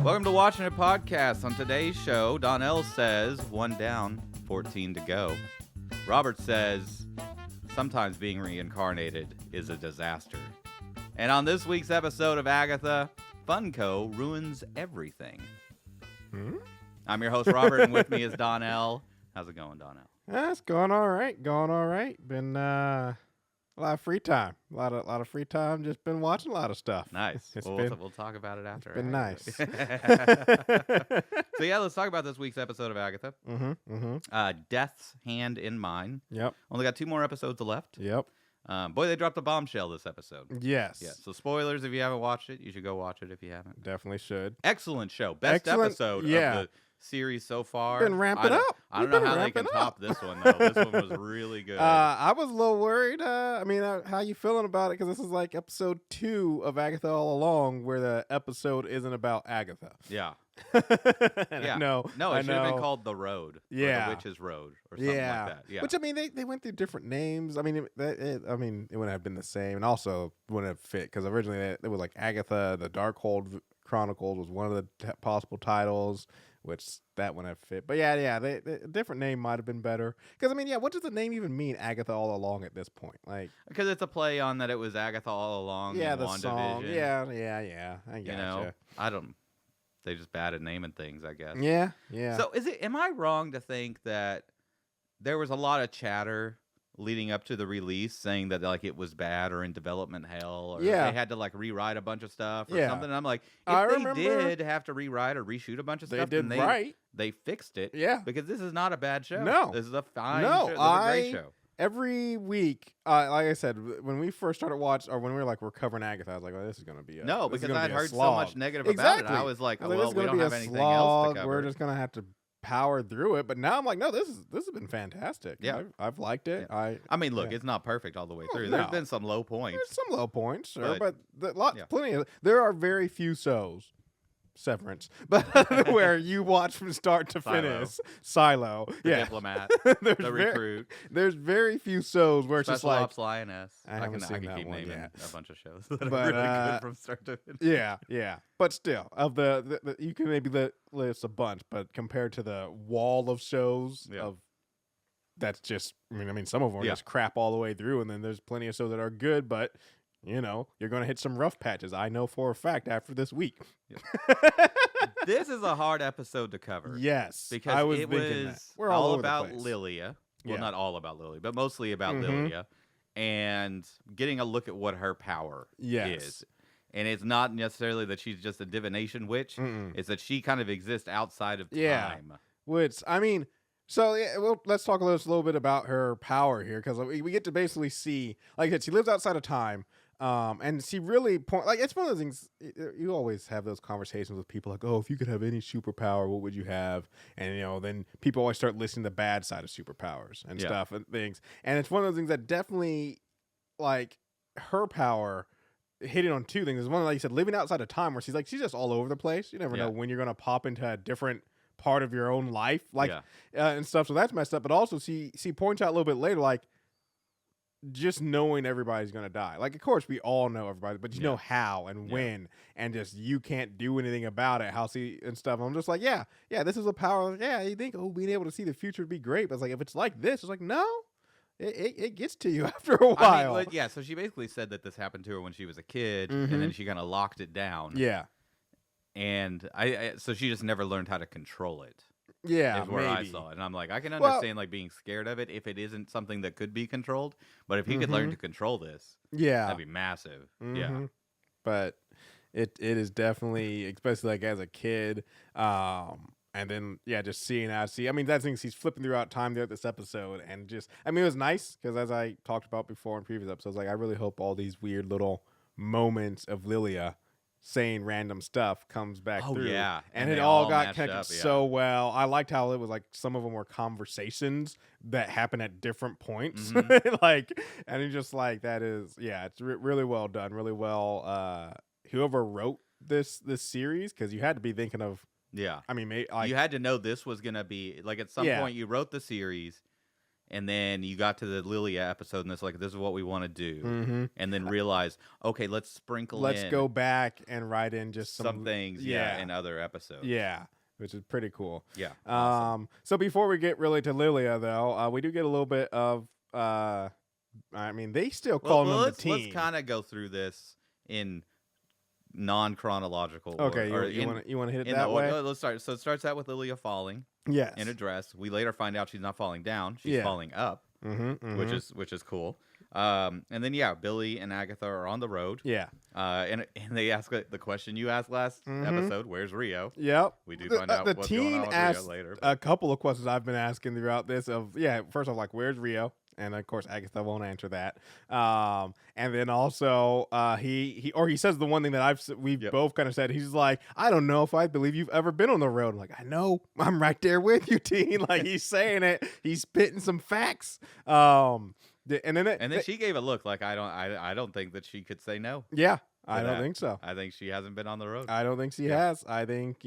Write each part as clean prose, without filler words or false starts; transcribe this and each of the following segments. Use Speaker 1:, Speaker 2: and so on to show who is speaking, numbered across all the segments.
Speaker 1: Welcome to Watchin It podcast. On today's show, Donnell says 1 down, 14 to go. Robert says sometimes being reincarnated is a disaster. And on this week's episode of Agatha, Funko ruins everything. I'm your host, Robert, and with me is Donnell. How's it going, Donnell?
Speaker 2: It's going all right. Been a lot of free time. A lot of free time. Just been watching a lot of stuff.
Speaker 1: Nice. We'll talk about it after.
Speaker 2: It's been nice.
Speaker 1: So yeah, let's talk about this week's episode of Agatha. Death's Hand in Mine.
Speaker 2: Yep.
Speaker 1: Only got 2 more episodes left.
Speaker 2: Yep.
Speaker 1: Boy, they dropped a bombshell this episode.
Speaker 2: Yes.
Speaker 1: Yeah. So spoilers, if you haven't watched it, you should go watch it if you haven't.
Speaker 2: Definitely should.
Speaker 1: Excellent show. Best episode of the series so far.
Speaker 2: Been ramping up.
Speaker 1: I don't know how they can top this one, though. This one was really good.
Speaker 2: I was a little worried. How you feeling about it? Because this is like episode 2 of Agatha All Along, where the episode isn't about Agatha.
Speaker 1: Yeah.
Speaker 2: Yeah. No,
Speaker 1: it should have been called The Road.
Speaker 2: Yeah.
Speaker 1: Or The Witch's Road or something like that. Yeah.
Speaker 2: Which, they went through different names. It wouldn't have been the same. And also wouldn't have fit. Because originally it was like Agatha, the Darkhold Chronicles was one of the possible titles, which that wouldn't have fit. But a different name might have been better. Because, what does the name even mean, Agatha All Along, at this point?
Speaker 1: Because it's a play on that it was Agatha All Along in
Speaker 2: the
Speaker 1: WandaVision.
Speaker 2: song. Yeah. I gotcha.
Speaker 1: They just bad at naming things, I guess.
Speaker 2: Yeah.
Speaker 1: So am I wrong to think that there was a lot of chatter leading up to the release saying that it was bad or in development hell or they had to rewrite a bunch of stuff or something? And I'm like, if they did have to rewrite or reshoot a bunch of stuff, they fixed it.
Speaker 2: Yeah.
Speaker 1: Because this is not a bad show.
Speaker 2: No.
Speaker 1: This is a fine show. This is a great show.
Speaker 2: Every week, like I said, when we first started watching, or when we were covering Agatha, I was like, "Well, this is going to be
Speaker 1: because I'd heard so much negative about it. I was like, we don't have anything else to cover.
Speaker 2: We're just going to have to power through it." But now I'm like, no, this has been fantastic.
Speaker 1: Yeah,
Speaker 2: I've liked it.
Speaker 1: Yeah. Look, it's not perfect all the way through.
Speaker 2: No.
Speaker 1: There's been some low points.
Speaker 2: There's some low points, sure, but plenty of. There are very few shows. Severance, but where you watch from start to finish. Silo,
Speaker 1: the diplomat, the recruit.
Speaker 2: There's very few shows where it's
Speaker 1: Special
Speaker 2: just like
Speaker 1: Ops Lioness. I can keep naming a bunch of shows that are really good from start to finish.
Speaker 2: Yeah. But still, of the you can maybe list a bunch, but compared to the wall of shows of. That's just. Some of them are just crap all the way through, and then there's plenty of shows that are good, but. You're going to hit some rough patches. I know for a fact after this week.
Speaker 1: This is a hard episode to cover.
Speaker 2: Yes.
Speaker 1: Because it was all about Lilia. Well, not all about Lilia, but mostly about Lilia. And getting a look at what her power is. And it's not necessarily that she's just a divination witch. It's that she kind of exists outside of time.
Speaker 2: Which, so let's talk a little bit about her power here. Because we get to basically see, like I said, she lives outside of time. And she really it's one of those things you always have those conversations with people like, oh, if you could have any superpower, what would you have? And then people always start listing the bad side of superpowers and stuff and things. And it's one of those things that definitely her power hitting on 2 things. Is one, like you said, living outside of time, where she's just all over the place. You never know when you're gonna pop into a different part of your own life, and stuff. So that's messed up. But also she points out a little bit later, just knowing everybody's going to die. Of course, we all know everybody, but you know how and when, and just you can't do anything about it, and stuff. I'm just like, this is a power. You think, being able to see the future would be great, but it's if it's like this, it's no, it gets to you after a while.
Speaker 1: So she basically said that this happened to her when she was a kid, and then she kind of locked it down.
Speaker 2: Yeah.
Speaker 1: And so she just never learned how to control it.
Speaker 2: Yeah,
Speaker 1: is where I saw it. And I'm like, I can understand being scared of it if it isn't something that could be controlled. But if he could learn to control this, that'd be massive. Yeah.
Speaker 2: But it is definitely, especially as a kid, and then just seeing that thing, she's flipping throughout time throughout this episode, and just it was nice because, as I talked about before in previous episodes, I really hope all these weird little moments of Lilia saying random stuff comes back through. And it all got connected so well. I liked how it was some of them were conversations that happen at different points. And it's just that is, it's really well done. Really well. Whoever wrote this series, because you had to be thinking of,
Speaker 1: you had to know this was going to be, at some point you wrote the series and then you got to the Lilia episode, and it's like, this is what we want to do,
Speaker 2: Mm-hmm.
Speaker 1: and then realize, okay, let's sprinkle
Speaker 2: Let's
Speaker 1: in
Speaker 2: go back and write in just
Speaker 1: some things, in other episodes.
Speaker 2: Yeah, which is pretty cool.
Speaker 1: Yeah. Awesome.
Speaker 2: So before we get really to Lilia, though, we do get a little bit of. I mean, they still call them the teen.
Speaker 1: Let's kind of go through this in non-chronological
Speaker 2: Okay,
Speaker 1: order.
Speaker 2: you want to hit it that way?
Speaker 1: Let's start. So it starts out with Lilia falling.
Speaker 2: Yes.
Speaker 1: In a dress. We later find out she's not falling down; she's falling up, which is cool. And then Billy and Agatha are on the road.
Speaker 2: Yeah.
Speaker 1: And they ask the question you asked last episode: where's Rio?
Speaker 2: Yep.
Speaker 1: We do find out what's going on with Rio later.
Speaker 2: A couple of questions I've been asking throughout this. First off, like, where's Rio? And of course, Agatha won't answer that. And then also, he says the one thing that we've both kind of said. He's like, I don't know if I believe you've ever been on the road. I'm like, I know, I'm right there with you, teen. Like, he's saying it. He's spitting some facts. And then
Speaker 1: she gave a look like I don't think that she could say no.
Speaker 2: Yeah. I don't think so.
Speaker 1: I think she hasn't been on the road.
Speaker 2: I don't think she has. I think,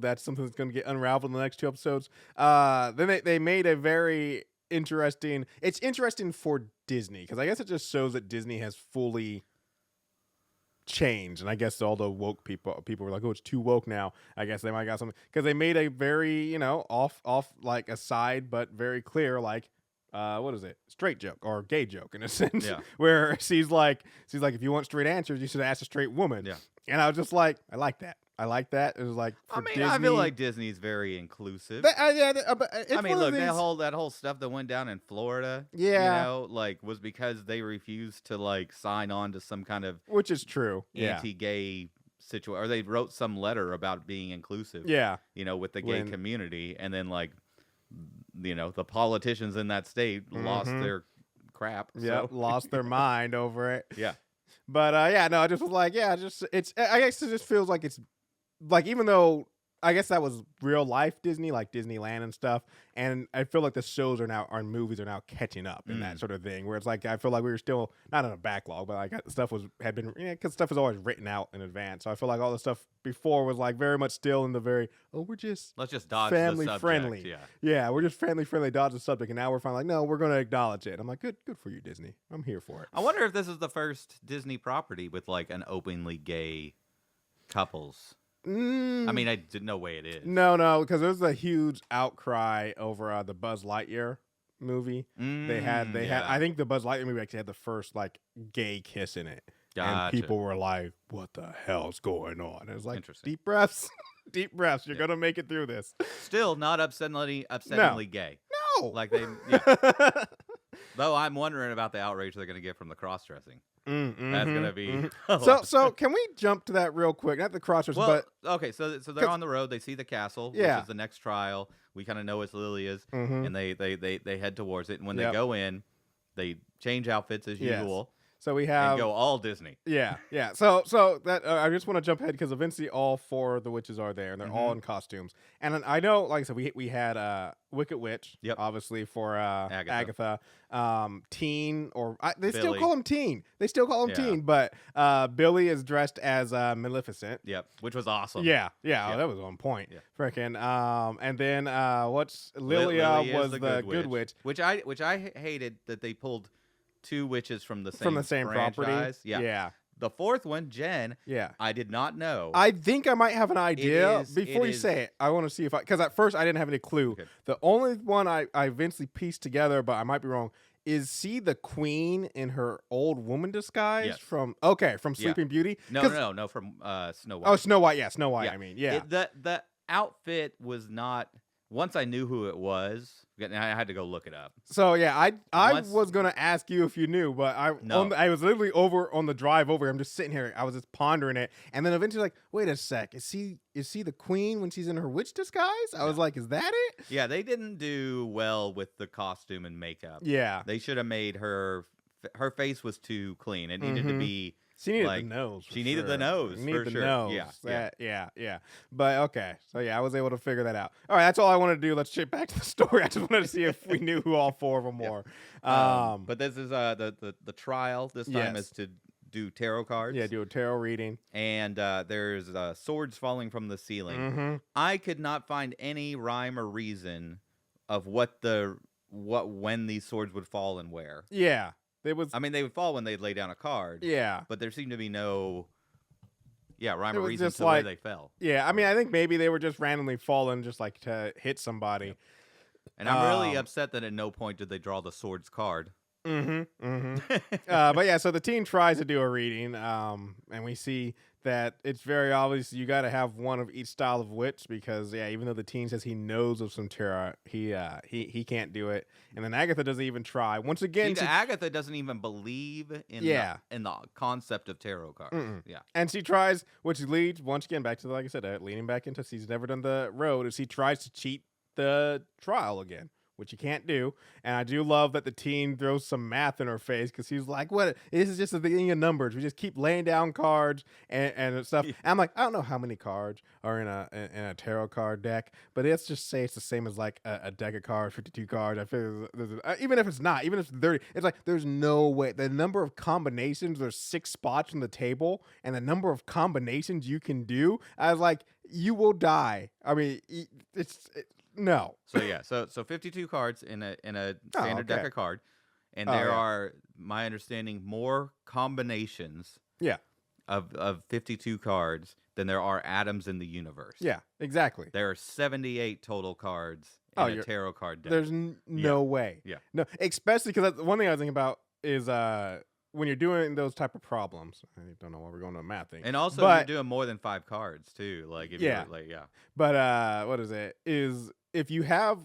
Speaker 2: that's something that's going to get unraveled in the next 2 episodes. Then they made a very interesting. It's interesting for Disney because I guess it just shows that Disney has fully changed. And I guess all the woke people were like, oh, it's too woke now. I guess they might got something because they made a very, off like aside, but very clear, like, what is it? Straight joke or gay joke in a sense.
Speaker 1: Yeah.
Speaker 2: Where she's like, if you want straight answers, you should ask a straight woman.
Speaker 1: Yeah.
Speaker 2: And I was just like, I like that. It was like, Disney,
Speaker 1: I feel like Disney's very inclusive.
Speaker 2: Look,
Speaker 1: that whole stuff that went down in Florida, was because they refused to sign on to some kind of
Speaker 2: which is true,
Speaker 1: anti-gay situation, or they wrote some letter about being inclusive, with the gay community, and then the politicians in that state lost their crap.
Speaker 2: Yeah, lost their mind over it.
Speaker 1: Yeah.
Speaker 2: But I just was like, I guess it just feels like it's like, even though I guess that was real life Disney, like Disneyland and stuff, and I feel like the shows our movies are now catching up in that sort of thing, where it's like I feel like we were still not in a backlog, but like stuff had been because stuff is always written out in advance. So I feel like all the stuff before was like very much still in the let's just
Speaker 1: dodge
Speaker 2: family
Speaker 1: the subject,
Speaker 2: friendly. Yeah, we're just family friendly, dodge the subject, and now we're finally like, no, we're going to acknowledge it. I'm like, good for you, Disney. I'm here for it.
Speaker 1: I wonder if this is the first Disney property with an openly gay couples. I mean, no way it is.
Speaker 2: No, because there's a huge outcry over the Buzz Lightyear movie. They had. I think the Buzz Lightyear movie actually had the first gay kiss in it, and people were like, "What the hell's going on?" And it was like, deep breaths, deep breaths. You're gonna make it through this.
Speaker 1: Still not upsettingly gay.
Speaker 2: No,
Speaker 1: like they. Though I'm wondering about the outrage they're gonna get from the cross dressing. That's gonna be
Speaker 2: so can we jump to that real quick? Not the crossers, but
Speaker 1: okay. So they're on the road. They see the castle, which is the next trial. We kind of know it's Lilia's, and they head towards it. And when they go in, they change outfits as usual.
Speaker 2: So we have
Speaker 1: go all Disney.
Speaker 2: Yeah. So that I just want to jump ahead because eventually all 4 of the witches are there and they're all in costumes. And I know, like I said, we had Wicked Witch, obviously for Agatha. Teen, or they still call him Teen. They still call him Teen, but Billy is dressed as Maleficent.
Speaker 1: Yep, which was awesome.
Speaker 2: Yeah. Oh, that was on point. Freaking. And then Lilia was the Good Witch,
Speaker 1: which I hated that they pulled 2 witches from the same
Speaker 2: property.
Speaker 1: Yeah. The 4th one, Jen.
Speaker 2: Yeah.
Speaker 1: I did not know.
Speaker 2: I think I might have an idea. Before you say it, I want to see because at first I didn't have any clue. Okay. The only one I eventually pieced together, but I might be wrong, is she the queen in her old woman disguise from Sleeping Beauty?
Speaker 1: No, from Snow White.
Speaker 2: Oh, Snow White. Yeah, Snow White. I mean,
Speaker 1: the outfit was not. Once I knew who it was, I had to go look it up.
Speaker 2: So I was gonna ask you if you knew, but I was literally over on the drive over. I'm just sitting here. I was just pondering it, and then eventually like, wait a sec, is she the queen when she's in her witch disguise? I was like, is that it?
Speaker 1: Yeah, they didn't do well with the costume and makeup.
Speaker 2: Yeah,
Speaker 1: they should have made her face was too clean. It needed to be.
Speaker 2: She needed the nose.
Speaker 1: She needed the nose.
Speaker 2: For sure. Nose. Yeah. But okay. So I was able to figure that out. All right, that's all I wanted to do. Let's shift back to the story. I just wanted to see if we knew who all 4 of them were.
Speaker 1: But this is the trial. This time is to do tarot cards.
Speaker 2: Yeah, do a tarot reading.
Speaker 1: And there's swords falling from the ceiling. I could not find any rhyme or reason of what the when these swords would fall and where.
Speaker 2: Yeah. It was.
Speaker 1: I mean, they would fall when they'd lay down a card.
Speaker 2: Yeah.
Speaker 1: But there seemed to be no. Yeah, rhyme
Speaker 2: It
Speaker 1: or
Speaker 2: was
Speaker 1: reason
Speaker 2: just
Speaker 1: to
Speaker 2: like-
Speaker 1: where they fell.
Speaker 2: Yeah. I mean, I think maybe they were just randomly falling, just like to hit somebody.
Speaker 1: Yep. And I'm really upset that at no point did they draw the swords card.
Speaker 2: But yeah, so the teen tries to do a reading, and we see that it's very obvious you got to have one of each style of witch because even though the teen says he knows of some tarot, he can't do it, and then Agatha doesn't even try. Once again,
Speaker 1: Agatha doesn't even believe in the concept of tarot cards. Yeah,
Speaker 2: and she tries, which leads once again back to like I said, leaning back into she's never done the road, as she tries to cheat the trial again, which you can't do. And I do love that the teen throws some math in her face because he's like, what? This is just the beginning of numbers. We just keep laying down cards and stuff. And I'm like, I don't know how many cards are in a tarot card deck, but let's just say it's the same as like a deck of cards, 52 cards. I feel even if it's not, even if it's 30, it's like there's no way. The number of combinations, there's 6 spots on the table, and the number of combinations you can do, I was like, you will die. I mean, no.
Speaker 1: So yeah, so 52 cards in a standard deck of card, and there are, my understanding, more combinations.
Speaker 2: Yeah.
Speaker 1: Of 52 cards than there are atoms in the universe.
Speaker 2: Yeah, exactly.
Speaker 1: There are 78 total cards in a tarot card deck.
Speaker 2: There's no way.
Speaker 1: Yeah.
Speaker 2: No, especially because one thing I was thinking about is when you're doing those type of problems. I don't know why we're going to a math thing.
Speaker 1: And also, you're doing more than 5 cards too. Like if you're like
Speaker 2: But what is it? Is if you have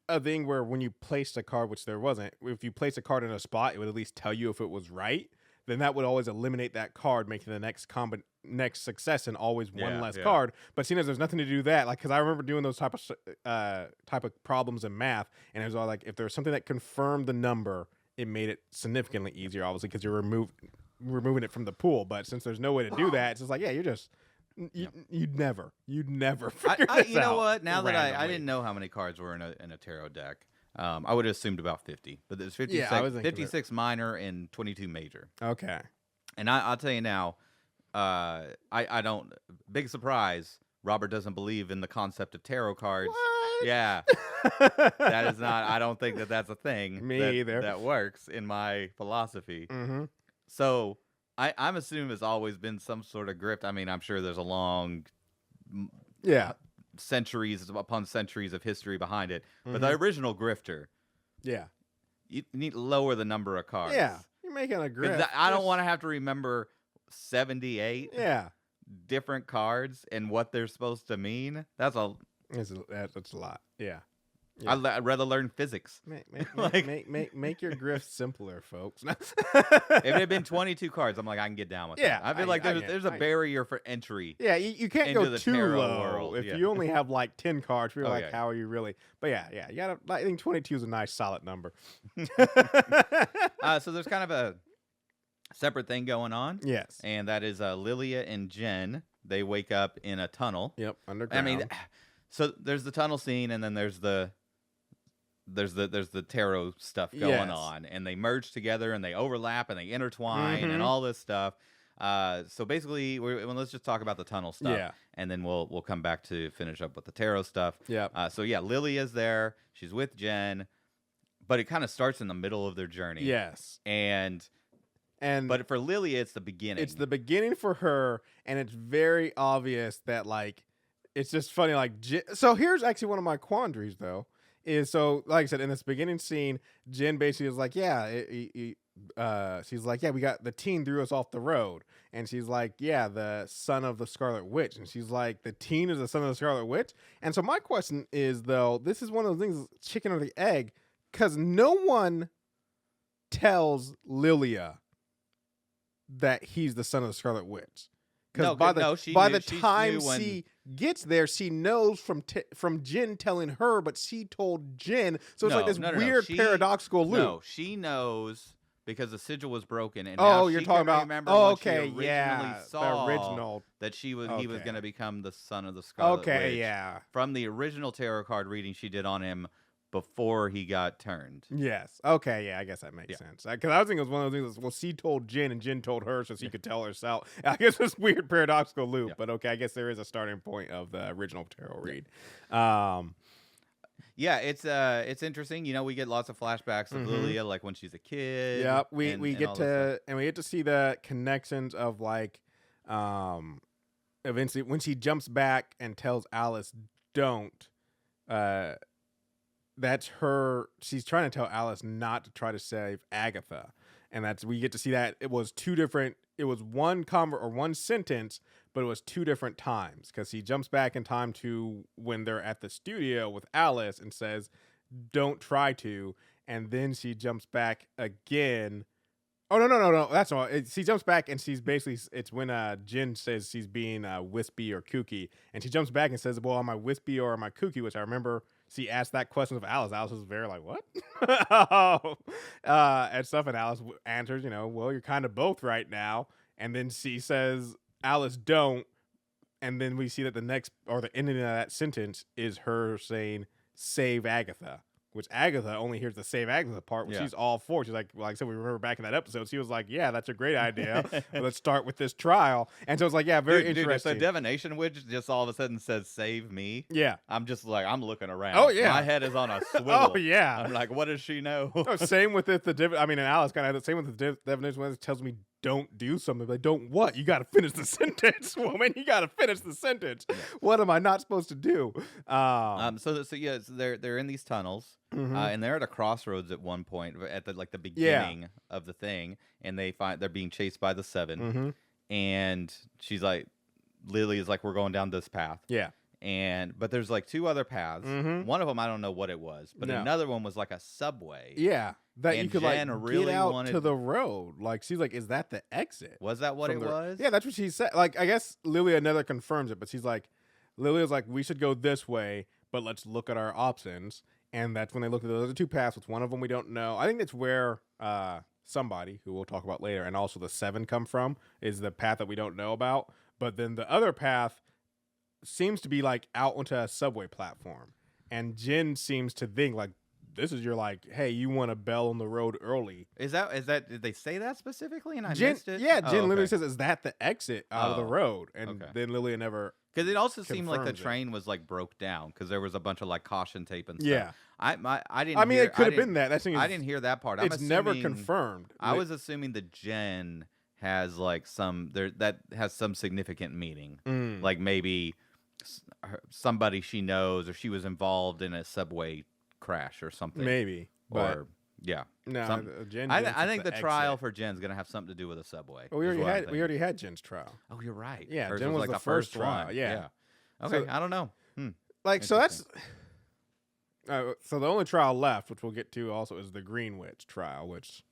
Speaker 2: a thing where when you placed a card, which there wasn't, if you place a card in a spot, it would at least tell you if it was right. Then that would always eliminate that card, making the next success and always one less card. But seeing as there's nothing to do that, like, because I remember doing those type of problems in math, and it was all like, if there was something that confirmed the number, it made it significantly easier, obviously, because you're removing it from the pool. But since there's no way to do that, it's just like, you're just you'd never figure this out.
Speaker 1: You know what? Now that I didn't know how many cards were in a tarot deck. I would have assumed about 50, but there's 56, 56 minor and 22 major.
Speaker 2: Okay.
Speaker 1: And I'll tell you now, I don't, big surprise, Robert doesn't believe in the concept of tarot cards.
Speaker 2: What?
Speaker 1: Yeah. That is not, I don't think that's a thing.
Speaker 2: Either.
Speaker 1: That works in my philosophy.
Speaker 2: Mm-hmm.
Speaker 1: So I'm assuming it's always been some sort of grift. I mean, I'm sure there's a long... centuries upon centuries of history behind it, but the original grifter, you need to lower the number of cards.
Speaker 2: Yeah, you're making a grift.
Speaker 1: I don't want to have to remember 78 different cards and what they're supposed to mean. That's a
Speaker 2: lot. Yeah.
Speaker 1: I'd rather learn physics.
Speaker 2: Make your grift simpler, folks.
Speaker 1: If it had been 22 cards, I'm like, I can get down with that. I feel like there's a barrier for entry.
Speaker 2: Yeah, you can't
Speaker 1: into
Speaker 2: go
Speaker 1: the
Speaker 2: too
Speaker 1: tarot
Speaker 2: low
Speaker 1: world.
Speaker 2: if you only have like 10 cards. You're like,
Speaker 1: yeah.
Speaker 2: how are you really? But yeah, you gotta. I think 22 is a nice solid number.
Speaker 1: So there's kind of a separate thing going on.
Speaker 2: Yes,
Speaker 1: and that is Lilia and Jen. They wake up in a tunnel.
Speaker 2: Yep, underground.
Speaker 1: I mean, so there's the tunnel scene, and then there's the tarot stuff going on, and they merge together and they overlap and they intertwine and all this stuff. So basically, let's just talk about the tunnel stuff, and then we'll come back to finish up with the tarot stuff.
Speaker 2: Yeah.
Speaker 1: So Lilia's there. She's with Jen, but it kind of starts in the middle of their journey.
Speaker 2: Yes.
Speaker 1: But for Lilia, it's the beginning.
Speaker 2: It's the beginning for her, and it's very obvious that like it's just funny. Like, so here's actually one of my quandaries though. Is so, like I said, in this beginning scene, Jen basically is like, she's like, we got the teen threw us off the road. And she's like, the son of the Scarlet Witch. And she's like, the teen is the son of the Scarlet Witch. And so my question is, though, this is one of those things, chicken or the egg, because no one tells Lilia that he's the son of the Scarlet Witch. Because by the time she gets there, she knows from Jen telling her, but she told Jen. So it's like this weird paradoxical loop.
Speaker 1: No, she knows because the sigil was broken, and
Speaker 2: you're
Speaker 1: she
Speaker 2: talking about.
Speaker 1: Remember
Speaker 2: she
Speaker 1: saw
Speaker 2: the original
Speaker 1: that he was going to become the son of the Scarlet Witch. From the original tarot card reading she did on him before he got turned.
Speaker 2: Yes. Okay. Yeah, I guess that makes sense. Because I was thinking it was one of those things. Well, she told Jen, and Jen told her, so she could tell herself. I guess this weird paradoxical loop. But okay, I guess there is a starting point of the original tarot read.
Speaker 1: Yeah, it's interesting. You know, we get lots of flashbacks of Lilia, like when she's a kid.
Speaker 2: Yeah,
Speaker 1: and
Speaker 2: we get
Speaker 1: all that
Speaker 2: to we get to see the connections of like, eventually when she jumps back and tells Alice, "Don't." That's her. She's trying to tell Alice not to try to save Agatha, and that's we get to see that it was two different. It was one sentence, but it was two different times because he jumps back in time to when they're at the studio with Alice and says, "Don't try to," and then she jumps back again. Oh no! That's all. She jumps back and she's basically. It's when Jen says she's being wispy or kooky, and she jumps back and says, "Well, am I wispy or am I kooky?" Which I remember she asked that question of Alice. Alice was very like, "What?" And stuff, and Alice answers, "Well, you're kind of both right now." And then she says, "Alice, don't." And then we see that the next or the ending of that sentence is her saying, "Save Agatha." Which Agatha only hears the save Agatha part, which she's all for. She's like I said, we remember back in that episode, she was like, "Yeah, that's a great idea. Let's start with this trial." And so it's like, yeah, very interesting.
Speaker 1: Dude, so Divination Witch just all of a sudden says, "Save me."
Speaker 2: Yeah.
Speaker 1: I'm just like, I'm looking around.
Speaker 2: Oh, yeah.
Speaker 1: My head is on a swivel.
Speaker 2: Oh, yeah.
Speaker 1: I'm like, what does she know?
Speaker 2: Same with it. And Alice kind of had the same with the Divination Witch. Tells me, "Don't do something." Like, don't what? You got to finish the sentence, woman. You got to finish the sentence. Yeah. What am I not supposed to do?
Speaker 1: So they're in these tunnels, and they're at a crossroads at one point at the beginning of the thing, and they're being chased by the Seven, and she's like, Lily is like, "We're going down this path."
Speaker 2: Yeah.
Speaker 1: But there's like two other paths. One of them I don't know what it was, but another one was like a subway.
Speaker 2: Yeah. That you could
Speaker 1: Jen
Speaker 2: like
Speaker 1: really
Speaker 2: get out to the road. Like she's like, "Is that the exit?"
Speaker 1: Was that what it was?
Speaker 2: Yeah, that's what she said. Like I guess Lilia never confirms it, but she's like, Lilia's like, "We should go this way, but let's look at our options." And that's when they look at the other two paths. With one of them we don't know. I think that's where somebody who we'll talk about later, and also the Seven come from, is the path that we don't know about. But then the other path seems to be like out onto a subway platform, and Jen seems to think like, this is your like, "Hey, you want a bell on the road early."
Speaker 1: Is that did they say that specifically and I
Speaker 2: Jen,
Speaker 1: missed it?
Speaker 2: Yeah, Jen literally says, "Is that the exit out of the road?" And
Speaker 1: okay.
Speaker 2: then Lilia never,
Speaker 1: because it also seemed like the train was like broke down because there was a bunch of like caution tape and stuff.
Speaker 2: Yeah,
Speaker 1: I didn't.
Speaker 2: I mean, it could have been that. That's
Speaker 1: I didn't hear that part.
Speaker 2: It's never confirmed.
Speaker 1: I was assuming that Jen has like that has some significant meaning, like maybe somebody she knows or she was involved in a subway crash or something.
Speaker 2: Maybe,
Speaker 1: or yeah.
Speaker 2: No, Jen.
Speaker 1: I think the trial for Jen's gonna have something to do with a subway.
Speaker 2: Well, we already had Jen's trial.
Speaker 1: Oh, you're right.
Speaker 2: Yeah,
Speaker 1: hers
Speaker 2: Jen was
Speaker 1: like
Speaker 2: the first trial.
Speaker 1: one.
Speaker 2: Yeah.
Speaker 1: Okay,
Speaker 2: So,
Speaker 1: I don't know.
Speaker 2: Like so that's. So the only trial left, which we'll get to also, is the Green Witch trial, which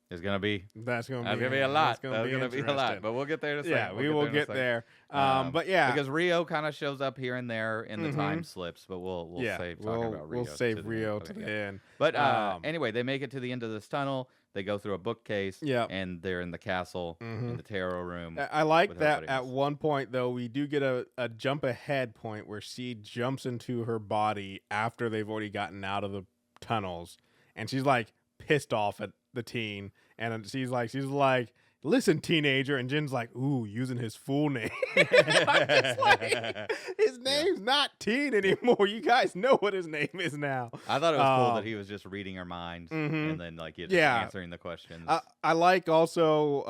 Speaker 1: is gonna be
Speaker 2: a lot.
Speaker 1: That's gonna be a lot, but we'll get there in a second.
Speaker 2: Yeah, we will get there. But yeah,
Speaker 1: because Rio kind of shows up here and there in the time slips, but we'll save talking about Rio.
Speaker 2: We'll save Rio to the end.
Speaker 1: But anyway, they make it to the end of this tunnel. They go through a bookcase, and they're in the castle in the tarot room.
Speaker 2: I like that at one point, though, we do get a jump ahead point where she jumps into her body after they've already gotten out of the tunnels, and she's like pissed off at the teen, and she's like, "Listen, teenager," and Jen's like, "Ooh, using his full name." I'm just like, his name's not Teen anymore. You guys know what his name is now.
Speaker 1: I thought it was cool that he was just reading her mind and then like answering the questions.
Speaker 2: I like also,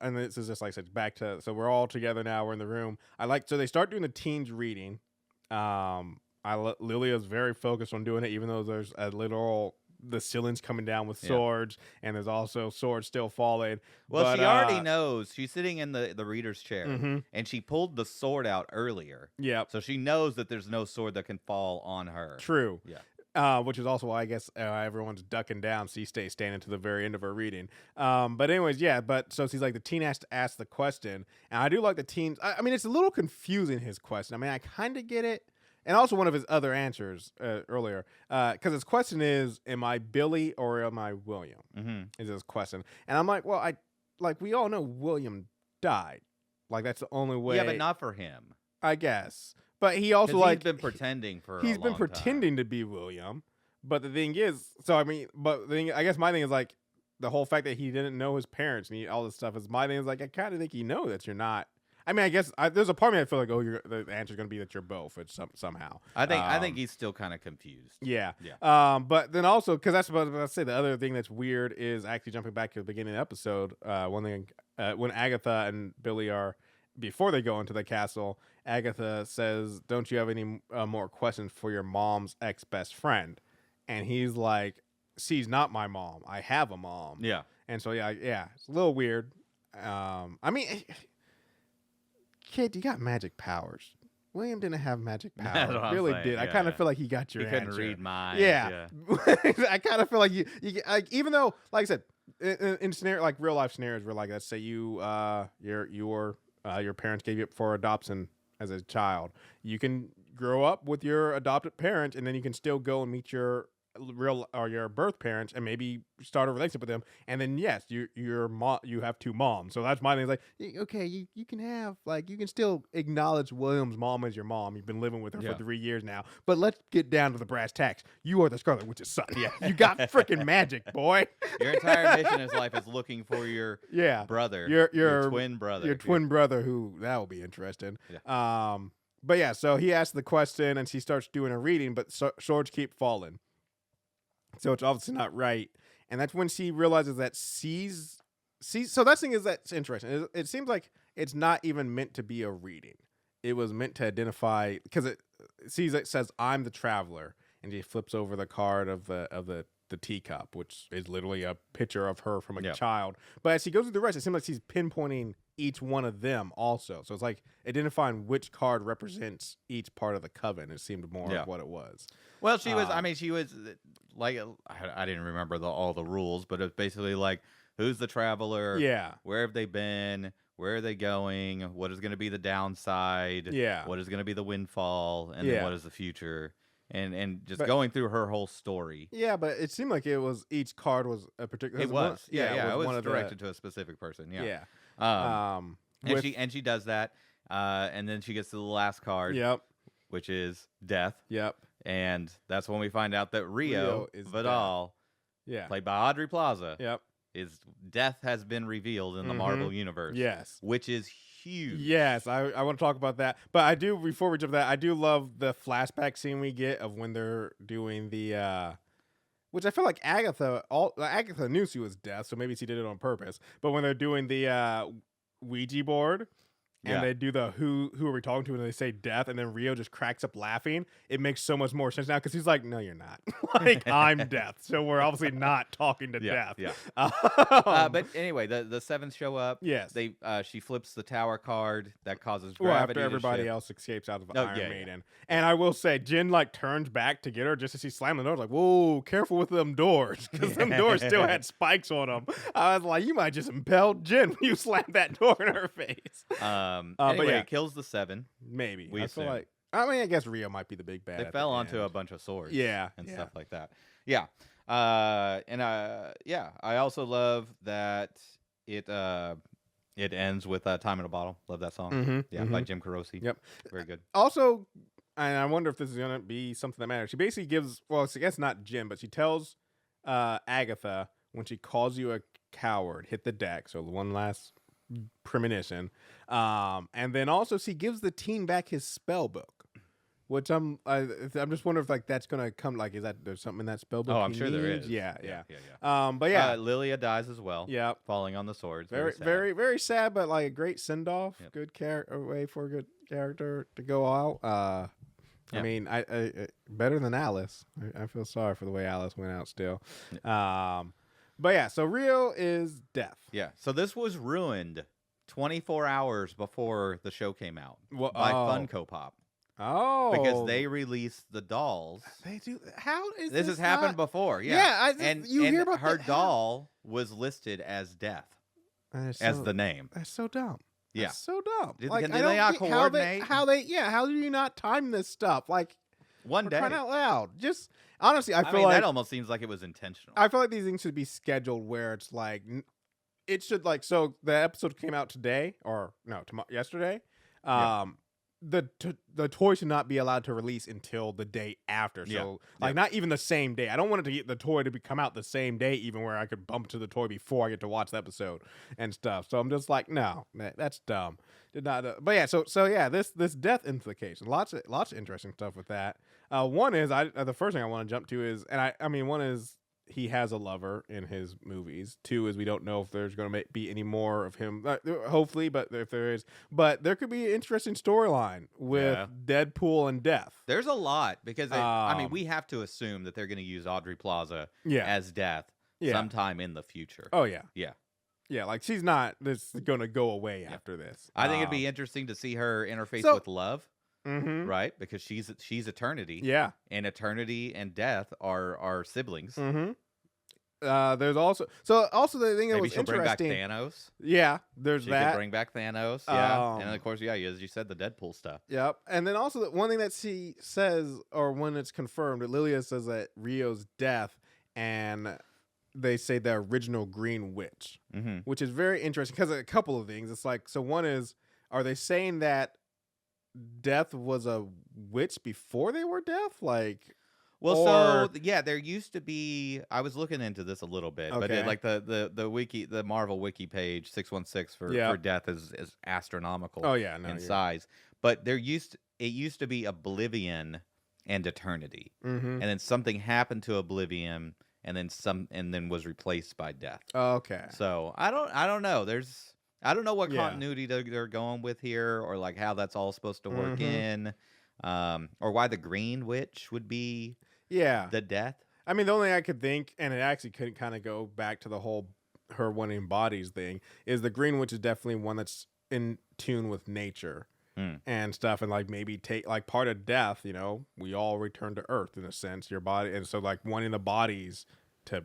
Speaker 2: and this is just like I said, back to, so we're all together now. We're in the room. So they start doing the teens reading. Lilia's very focused on doing it, even though there's a literal. The ceiling's coming down with swords, and there's also swords still falling.
Speaker 1: Well, but, she already knows. She's sitting in the reader's chair, and she pulled the sword out earlier.
Speaker 2: Yeah. So
Speaker 1: she knows that there's no sword that can fall on her.
Speaker 2: True.
Speaker 1: Yeah.
Speaker 2: Which is also why I guess everyone's ducking down, so she stays standing to the very end of her reading. But anyways, but so she's like, the teen has to ask the question, and I do like the teens. I mean, it's a little confusing, his question. I mean, I kind of get it. And also one of his other answers earlier, because his question is, "Am I Billy or am I William?" Is his question, and I'm like, well, we all know William died, like that's the only way.
Speaker 1: Yeah, but not for him,
Speaker 2: I guess. But he also
Speaker 1: he's been pretending for.
Speaker 2: He's been pretending to be William, but the thing is, I guess my thing is like the whole fact that he didn't know his parents and all this stuff is my thing is like I kind of think you know that you're not. I mean, I guess there's a part of me I feel like, the answer's gonna be that you're both. It's somehow.
Speaker 1: I think he's still kind of confused.
Speaker 2: Yeah.
Speaker 1: Yeah.
Speaker 2: But then also, because that's what I was about to say, the other thing that's weird is actually jumping back to the beginning of the episode. One thing, when Agatha and Billy are before they go into the castle, Agatha says, "Don't you have any more questions for your mom's ex-best friend?" And he's like, "She's not my mom. I have a mom."
Speaker 1: Yeah.
Speaker 2: And so yeah, it's a little weird. I mean, kid, you got magic powers. William didn't have magic powers. Really did. I kind of feel like he got your
Speaker 1: answer. He couldn't read minds. Yeah.
Speaker 2: I kind of feel like you like, even though, like I said, in scenario, like real life scenarios where, like, let's say your parents gave you up for adoption as a child, you can grow up with your adopted parent, and then you can still go and meet your real or your birth parents and maybe start a relationship with them, and then yes, you have two moms. So that's my thing. It's like, okay, you can have, like, you can still acknowledge William's mom as your mom. You've been living with her for 3 years now, but let's get down to the brass tacks. You are the Scarlet Witch's son. Yeah, you got freaking magic, boy.
Speaker 1: Your entire mission in his life is looking for your brother, your twin brother,
Speaker 2: who that will be interesting.
Speaker 1: Yeah.
Speaker 2: But yeah, so he asks the question and she starts doing a reading, but swords keep falling. So it's obviously not right. And that's when she realizes that sees. So that thing is, that's interesting. It seems like it's not even meant to be a reading. It was meant to identify, because it says, "I'm the traveler," and she flips over the card of the teacup, which is literally a picture of her from a child. But as she goes through the rest, it seems like she's pinpointing each one of them also. So it's like identifying which card represents each part of the coven. It seemed more of what it was.
Speaker 1: Well, she was. I mean, she was like, I didn't remember all the rules, but it's basically like, who's the traveler?
Speaker 2: Yeah.
Speaker 1: Where have they been? Where are they going? What is going to be the downside?
Speaker 2: Yeah.
Speaker 1: What is going to be the windfall? And then what is the future? And just going through her whole story.
Speaker 2: Yeah, but it seemed like it was, each card was a particular.
Speaker 1: It was. It was
Speaker 2: one
Speaker 1: directed to a specific person. Yeah.
Speaker 2: Yeah.
Speaker 1: And she does that. And then she gets to the last card.
Speaker 2: Yep.
Speaker 1: Which is death.
Speaker 2: Yep.
Speaker 1: And that's when we find out that Rio Vidal, played by Audrey Plaza, is death has been revealed in the Marvel universe. Yes. Which is huge.
Speaker 2: Yes, I want to talk about that. But I do, before we jump to that, I do love the flashback scene we get of when they're doing the which I feel like Agatha knew she was death, so maybe she did it on purpose. But when they're doing the Ouija board, and they do the who are we talking to, and they say death, and then Rio just cracks up laughing. It makes so much more sense now, because he's like, "No, you're not. Like, I'm death." So we're obviously not talking to death.
Speaker 1: Yeah. But anyway, the Seventh show up.
Speaker 2: Yes.
Speaker 1: She flips the tower card that causes gravity.
Speaker 2: Well, after everybody else escapes out of Iron Maiden. And I will say, Jen like turns back to get her just as she slammed the door. Like, whoa, careful with them doors, because them doors still had spikes on them. I was like, you might just impale Jen when you slam that door in her face.
Speaker 1: Anyway, it kills the Seven.
Speaker 2: Maybe.
Speaker 1: I
Speaker 2: feel like, I mean, I guess Rio might be the big bad.
Speaker 1: They fell onto a bunch of swords. And stuff like that. Yeah. I also love that it ends with Time in a Bottle. Love that song. By Jim Carosi.
Speaker 2: Yep.
Speaker 1: Very good.
Speaker 2: Also, and I wonder if this is going to be something that matters. She basically gives, well, I guess not Jim, but she tells Agatha, when she calls you a coward, hit the deck. So one last premonition. And then also she gives the teen back his spell book, which I'm just wondering if, like, that's gonna come, like, is that there's something in that spell book?
Speaker 1: Oh, I'm sure there is.
Speaker 2: Yeah.
Speaker 1: But yeah, Lilia dies as well.
Speaker 2: Yeah,
Speaker 1: falling on the swords.
Speaker 2: Very sad, but like a great send off.
Speaker 1: Yep.
Speaker 2: Good way for a good character to go out. I mean, I better than Alice. I feel sorry for the way Alice went out still. But yeah, so Rio is death.
Speaker 1: Yeah. So this was ruined 24 hours before the show came out by Funko Pop.
Speaker 2: Oh.
Speaker 1: Because they released the dolls.
Speaker 2: They do. How is
Speaker 1: this has happened before?
Speaker 2: Yeah.
Speaker 1: And
Speaker 2: hear about
Speaker 1: her doll was listed as Death as the name.
Speaker 2: That's so dumb.
Speaker 1: Yeah.
Speaker 2: That's so dumb.
Speaker 1: Did
Speaker 2: like,
Speaker 1: they not coordinate?
Speaker 2: How do you not time this stuff? Like,
Speaker 1: one day.
Speaker 2: Crying out loud. Just honestly, I feel
Speaker 1: like
Speaker 2: that
Speaker 1: almost seems like it was intentional.
Speaker 2: I feel like these things should be scheduled where it's like, it should, like, so the episode came out today, or no, yesterday. the toy should not be allowed to release until the day after. So not even the same day. I don't want it to get the toy to come out the same day, even where I could bump to the toy before I get to watch the episode and stuff. So I'm just like, no, that's dumb. Did not. But yeah, so yeah, this death implication. Lots of interesting stuff with that. One is the first thing I want to jump to is, and I mean, one is he has a lover in his movies. Two is we don't know if there's going to be any more of him. Hopefully, but if there is, but there could be an interesting storyline with Deadpool and Death.
Speaker 1: There's a lot because I mean, we have to assume that they're going to use Aubrey Plaza as Death sometime in the future.
Speaker 2: Oh yeah,
Speaker 1: yeah.
Speaker 2: Yeah, like she's not this going to go away after this.
Speaker 1: I think it'd be interesting to see her interface with Love.
Speaker 2: Mm-hmm.
Speaker 1: Right, because she's Eternity.
Speaker 2: Yeah,
Speaker 1: and Eternity and Death are siblings.
Speaker 2: Mm-hmm. There's also the thing that was
Speaker 1: she'll bring back
Speaker 2: interesting.
Speaker 1: Thanos.
Speaker 2: Yeah, there's that.
Speaker 1: She could bring back Thanos. Yeah, and of course, as you said, the Deadpool stuff.
Speaker 2: Yep, and then also one thing that she says, or when it's confirmed, that Lilia says that Rio's death, and they say the original Green Witch, which is very interesting because a couple of things. It's like, so one is, are they saying that Death was a witch before they were Death? Like,
Speaker 1: there used to be. I was looking into this a little bit, but the Marvel wiki page 616 for Death is astronomical.
Speaker 2: Oh yeah,
Speaker 1: in size. But it used to be Oblivion and Eternity, and then something happened to Oblivion, and then was replaced by Death.
Speaker 2: Okay.
Speaker 1: So I don't know. I don't know what continuity they're going with here, or like how that's all supposed to work in, or why the Green Witch would be the Death.
Speaker 2: I mean, the only thing I could think, and it actually could kind of go back to the whole her wanting bodies thing, is the Green Witch is definitely one that's in tune with nature and stuff, and like maybe take like part of Death. You know, we all return to Earth in a sense, your body, and so like wanting the bodies to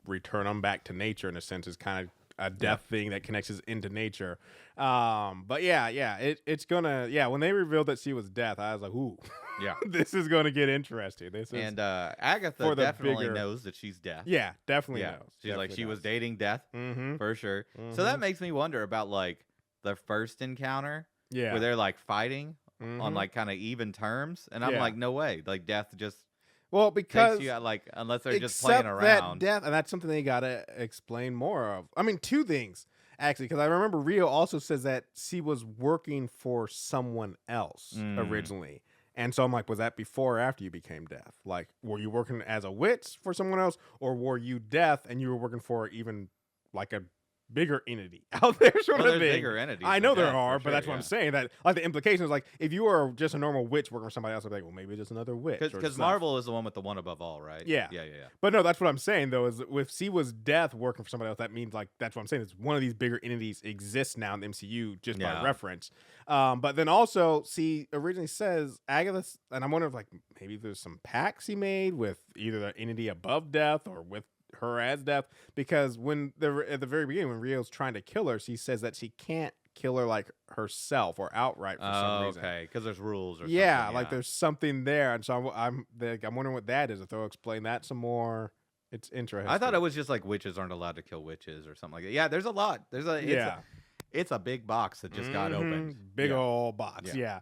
Speaker 2: return them back to nature in a sense is kind of a Death thing that connects us into nature. But it's gonna when they revealed that she was Death, I was like, ooh, this is gonna get interesting.
Speaker 1: Agatha definitely knows that she's Death.
Speaker 2: Yeah, definitely knows.
Speaker 1: She's
Speaker 2: definitely
Speaker 1: like, she was dating Death for sure. So that makes me wonder about like the first encounter where they're like fighting on like kind of even terms, and I'm like, no way, like Death just
Speaker 2: because
Speaker 1: takes you out, like, unless they're just playing around.
Speaker 2: That Death, and that's something they gotta explain more of. I mean, two things actually, because I remember Rio also says that she was working for someone else originally, and so I'm like, was that before or after you became Death? Like, were you working as a witch for someone else, or were you Death and you were working for even like a bigger entity out there, sort of thing.
Speaker 1: Bigger entities.
Speaker 2: I know there are, but that's what I'm saying. That like the implication is like if you were just a normal witch working for somebody else, I'd be like, well, maybe just another witch.
Speaker 1: Because Marvel is the one with the one above all, right?
Speaker 2: Yeah. But no, that's what I'm saying though. Is if she was Death working for somebody else, that means like that's what I'm saying. Is one of these bigger entities exists now in the MCU just by reference. But then also, she originally says Agatha, and I'm wondering if like maybe there's some pacts he made with either the entity above Death or with her as Death, because at the very beginning when Rio's trying to kill her, she says that she can't kill her like herself or outright for some reason.
Speaker 1: Okay, because there's rules or
Speaker 2: something. Like there's something there, and so I'm wondering what that is. If they'll explain that some more, it's interesting.
Speaker 1: I thought it was just like witches aren't allowed to kill witches or something like that. Yeah, there's a lot. It's a big box that just got opened.
Speaker 2: Big old box. Yeah.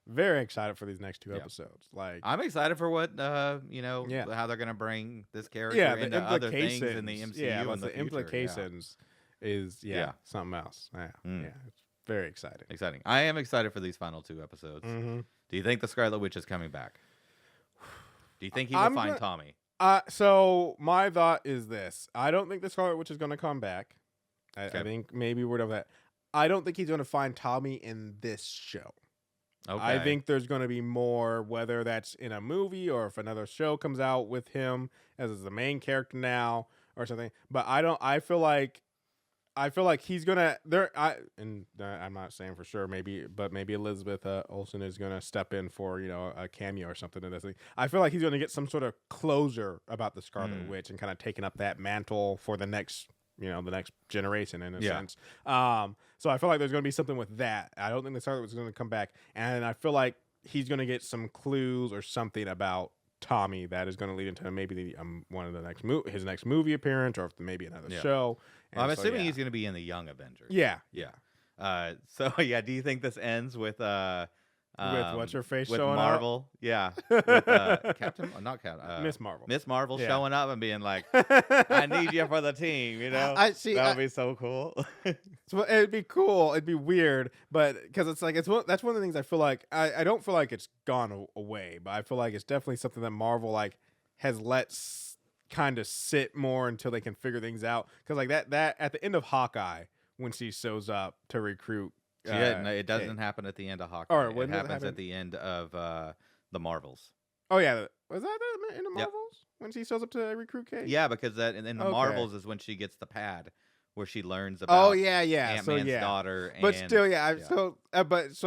Speaker 2: Very excited for these next two episodes. Like,
Speaker 1: I'm excited for what how they're gonna bring this character into other things in the MCU.
Speaker 2: Yeah,
Speaker 1: in the
Speaker 2: implications is something else. Yeah, it's very exciting.
Speaker 1: Exciting. I am excited for these final two episodes. Do you think the Scarlet Witch is coming back? Do you think he will find Tommy?
Speaker 2: So my thought is this: I don't think the Scarlet Witch is going to come back. I think maybe we're done with that. I don't think he's going to find Tommy in this show. Okay. I think there's going to be more, whether that's in a movie or if another show comes out with him as the main character now or something. But I feel like he's gonna I'm not saying for sure, maybe Elizabeth Olsen is gonna step in for a cameo or something in this thing. I feel like he's gonna get some sort of closure about the Scarlet Witch and kind of taking up that mantle for the next the next generation in a sense. So I feel like there's going to be something with that. I don't think the Scarlet Witch is going to come back, and I feel like he's going to get some clues or something about Tommy that is going to lead into maybe one of the his next movie appearance, or maybe another show.
Speaker 1: Well, I'm assuming he's going to be in the Young Avengers.
Speaker 2: Yeah.
Speaker 1: So do you think this ends with
Speaker 2: With what's her face
Speaker 1: with
Speaker 2: showing
Speaker 1: Marvel, yeah, with Captain, not Captain,
Speaker 2: Miss Marvel.
Speaker 1: Miss Marvel
Speaker 2: Yeah.
Speaker 1: showing up and being like, "I need you for the team," you know.
Speaker 2: I see.
Speaker 1: That would be so cool.
Speaker 2: So it'd be cool. It'd be weird, but because it's like that's one of the things I feel like I don't feel like it's gone away, but I feel like it's definitely something that Marvel like has let kind of sit more until they can figure things out. Because like that at the end of Hawkeye when she shows up to recruit.
Speaker 1: It doesn't
Speaker 2: Kate.
Speaker 1: happen at the end of Hawkeye.
Speaker 2: Or
Speaker 1: it
Speaker 2: when does it
Speaker 1: happens
Speaker 2: happen?
Speaker 1: at the end of the Marvels.
Speaker 2: Oh yeah, was that in the
Speaker 1: Yep.
Speaker 2: Marvels when she shows up to recruit Kate?
Speaker 1: Yeah, because that in the
Speaker 2: Okay.
Speaker 1: Marvels is when she gets the pad where she learns about
Speaker 2: Oh yeah.
Speaker 1: Ant-Man's
Speaker 2: So
Speaker 1: daughter.
Speaker 2: but
Speaker 1: and,
Speaker 2: still, yeah.
Speaker 1: yeah.
Speaker 2: So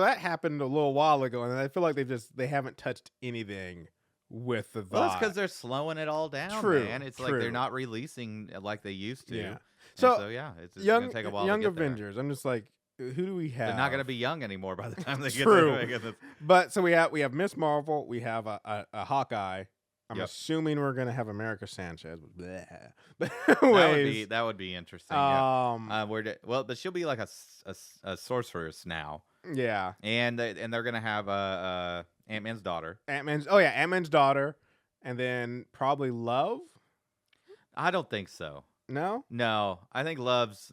Speaker 2: that happened a little while ago, and I feel like they haven't touched anything with the.
Speaker 1: Well, it's because they're slowing it all down,
Speaker 2: True,
Speaker 1: man. It's like
Speaker 2: true.
Speaker 1: they're not releasing like they used to.
Speaker 2: Yeah.
Speaker 1: And
Speaker 2: So
Speaker 1: yeah, it's
Speaker 2: young
Speaker 1: gonna take a while.
Speaker 2: young
Speaker 1: to get there.
Speaker 2: Avengers. I'm just like, who do we have?
Speaker 1: They're not gonna be young anymore by the time they
Speaker 2: True.
Speaker 1: get there.
Speaker 2: But so we have Miss Marvel. We have a Hawkeye. I'm
Speaker 1: Yep.
Speaker 2: assuming we're gonna have America Sanchez. Bleh. But
Speaker 1: That would be interesting. Yeah. But she'll be like a sorceress now,
Speaker 2: yeah.
Speaker 1: and they're gonna have Ant-Man's daughter.
Speaker 2: Ant-Man's daughter, and then probably Love.
Speaker 1: I don't think so.
Speaker 2: No,
Speaker 1: No, I think Love's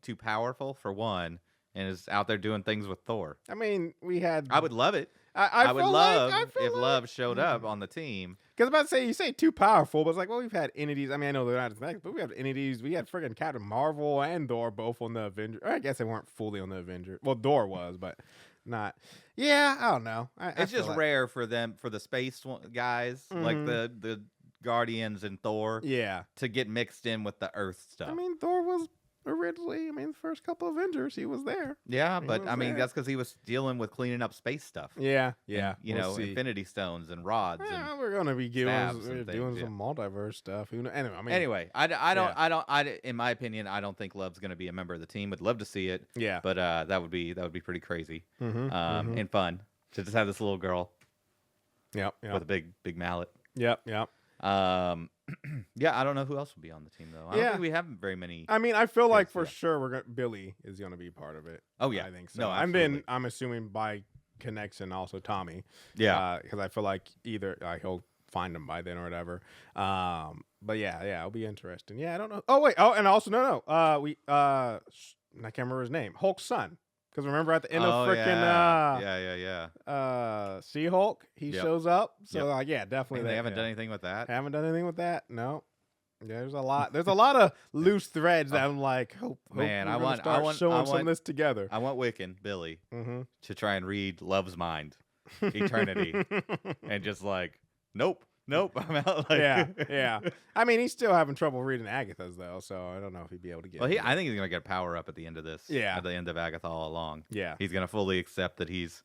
Speaker 1: too powerful for one, and is out there doing things with Thor.
Speaker 2: I mean we had.
Speaker 1: I would love it.
Speaker 2: I
Speaker 1: would
Speaker 2: feel
Speaker 1: love
Speaker 2: like,
Speaker 1: if Love showed up on the team.
Speaker 2: Because I'm about to say, you say too powerful, but it's like, well, we've had entities. I mean, I know they're not as nice, but we have entities. We had friggin' Captain Marvel and Thor both on the Avengers. I guess they weren't fully on the Avengers. Well, Thor was, but not. Yeah, I don't know.
Speaker 1: It's just rare for the space guys like
Speaker 2: Mhm.
Speaker 1: the Guardians and Thor
Speaker 2: Yeah.
Speaker 1: to get mixed in with the Earth stuff.
Speaker 2: I mean, Thor was originally, the first couple Avengers, he was there.
Speaker 1: yeah,
Speaker 2: he
Speaker 1: but
Speaker 2: was
Speaker 1: I mean
Speaker 2: there.
Speaker 1: that's because he was dealing with cleaning up space stuff.
Speaker 2: Yeah.
Speaker 1: And,
Speaker 2: We'll see.
Speaker 1: Infinity Stones and rods.
Speaker 2: Yeah,
Speaker 1: And
Speaker 2: we're gonna be
Speaker 1: stabs
Speaker 2: doing
Speaker 1: and things,
Speaker 2: some multiverse stuff. Who knows? Anyway,
Speaker 1: anyway, in my opinion, I don't think Love's going to be a member of the team. Would love to see it,
Speaker 2: yeah.
Speaker 1: but that would be pretty crazy
Speaker 2: Mm-hmm,
Speaker 1: and fun to just have this little girl
Speaker 2: Yep.
Speaker 1: with a big mallet.
Speaker 2: Yep.
Speaker 1: Yeah, I don't know who else will be on the team though. I don't think we have very many.
Speaker 2: I mean, I feel like
Speaker 1: Kids,
Speaker 2: for
Speaker 1: yeah.
Speaker 2: sure Billy is gonna be part of it.
Speaker 1: Oh yeah,
Speaker 2: I think so.
Speaker 1: No,
Speaker 2: I'm
Speaker 1: absolutely.
Speaker 2: I'm assuming by connection also Tommy.
Speaker 1: Yeah,
Speaker 2: Because I feel like either he'll find him by then or whatever. But yeah, it'll be interesting. Yeah, I don't know. Oh wait. Oh, and also no. I can't remember his name. Hulk's son. Because remember at the end of freaking She-Hulk, he
Speaker 1: Yep.
Speaker 2: shows up. So
Speaker 1: Yep.
Speaker 2: like, yeah, definitely.
Speaker 1: and they haven't done anything with that.
Speaker 2: Haven't done anything with that. No. Yeah, there's a lot. There's a lot of loose threads that I'm like, hope
Speaker 1: Man,
Speaker 2: we're
Speaker 1: I
Speaker 2: gonna
Speaker 1: want-
Speaker 2: start
Speaker 1: I want-
Speaker 2: showing
Speaker 1: I
Speaker 2: some
Speaker 1: want-
Speaker 2: of this together.
Speaker 1: I want Wiccan Billy
Speaker 2: Mm-hmm.
Speaker 1: to try and read Love's mind, Eternity, and just like, nope, I'm out. Like,
Speaker 2: yeah. I mean, he's still having trouble reading Agatha's though, so I don't know if he'd be able to get.
Speaker 1: Well,
Speaker 2: it.
Speaker 1: I think he's gonna get a power up at the end of this.
Speaker 2: Yeah.
Speaker 1: At the end of Agatha All Along.
Speaker 2: Yeah.
Speaker 1: He's gonna fully accept that he's,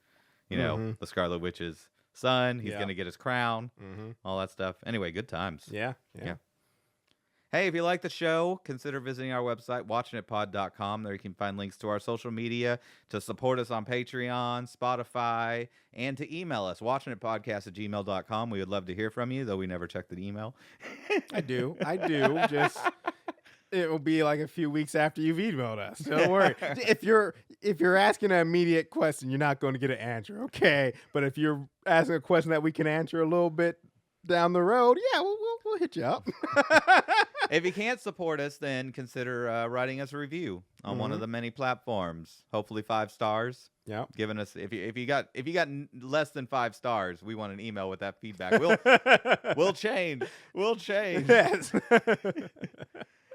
Speaker 2: Mhm.
Speaker 1: the Scarlet Witch's son. He's
Speaker 2: Yeah.
Speaker 1: gonna get his crown,
Speaker 2: Mm-hmm.
Speaker 1: all that stuff. Anyway, good times.
Speaker 2: Yeah.
Speaker 1: Hey, if you like the show, consider visiting our website, watchinitpod.com. There you can find links to our social media, to support us on Patreon, Spotify, and to email us, watchinitpodcast@gmail.com. We would love to hear from you, though we never check the email.
Speaker 2: I do. Just it will be like a few weeks after you've emailed us. Don't worry. If you're asking an immediate question, you're not going to get an answer, okay? But if you're asking a question that we can answer a little bit down the road, yeah, we'll hit you up.
Speaker 1: If you can't support us, then consider writing us a review on one of the many platforms. Hopefully 5 stars.
Speaker 2: Yeah.
Speaker 1: Giving us if you got less than 5 stars, we want an email with that feedback. We'll change.
Speaker 2: Yes.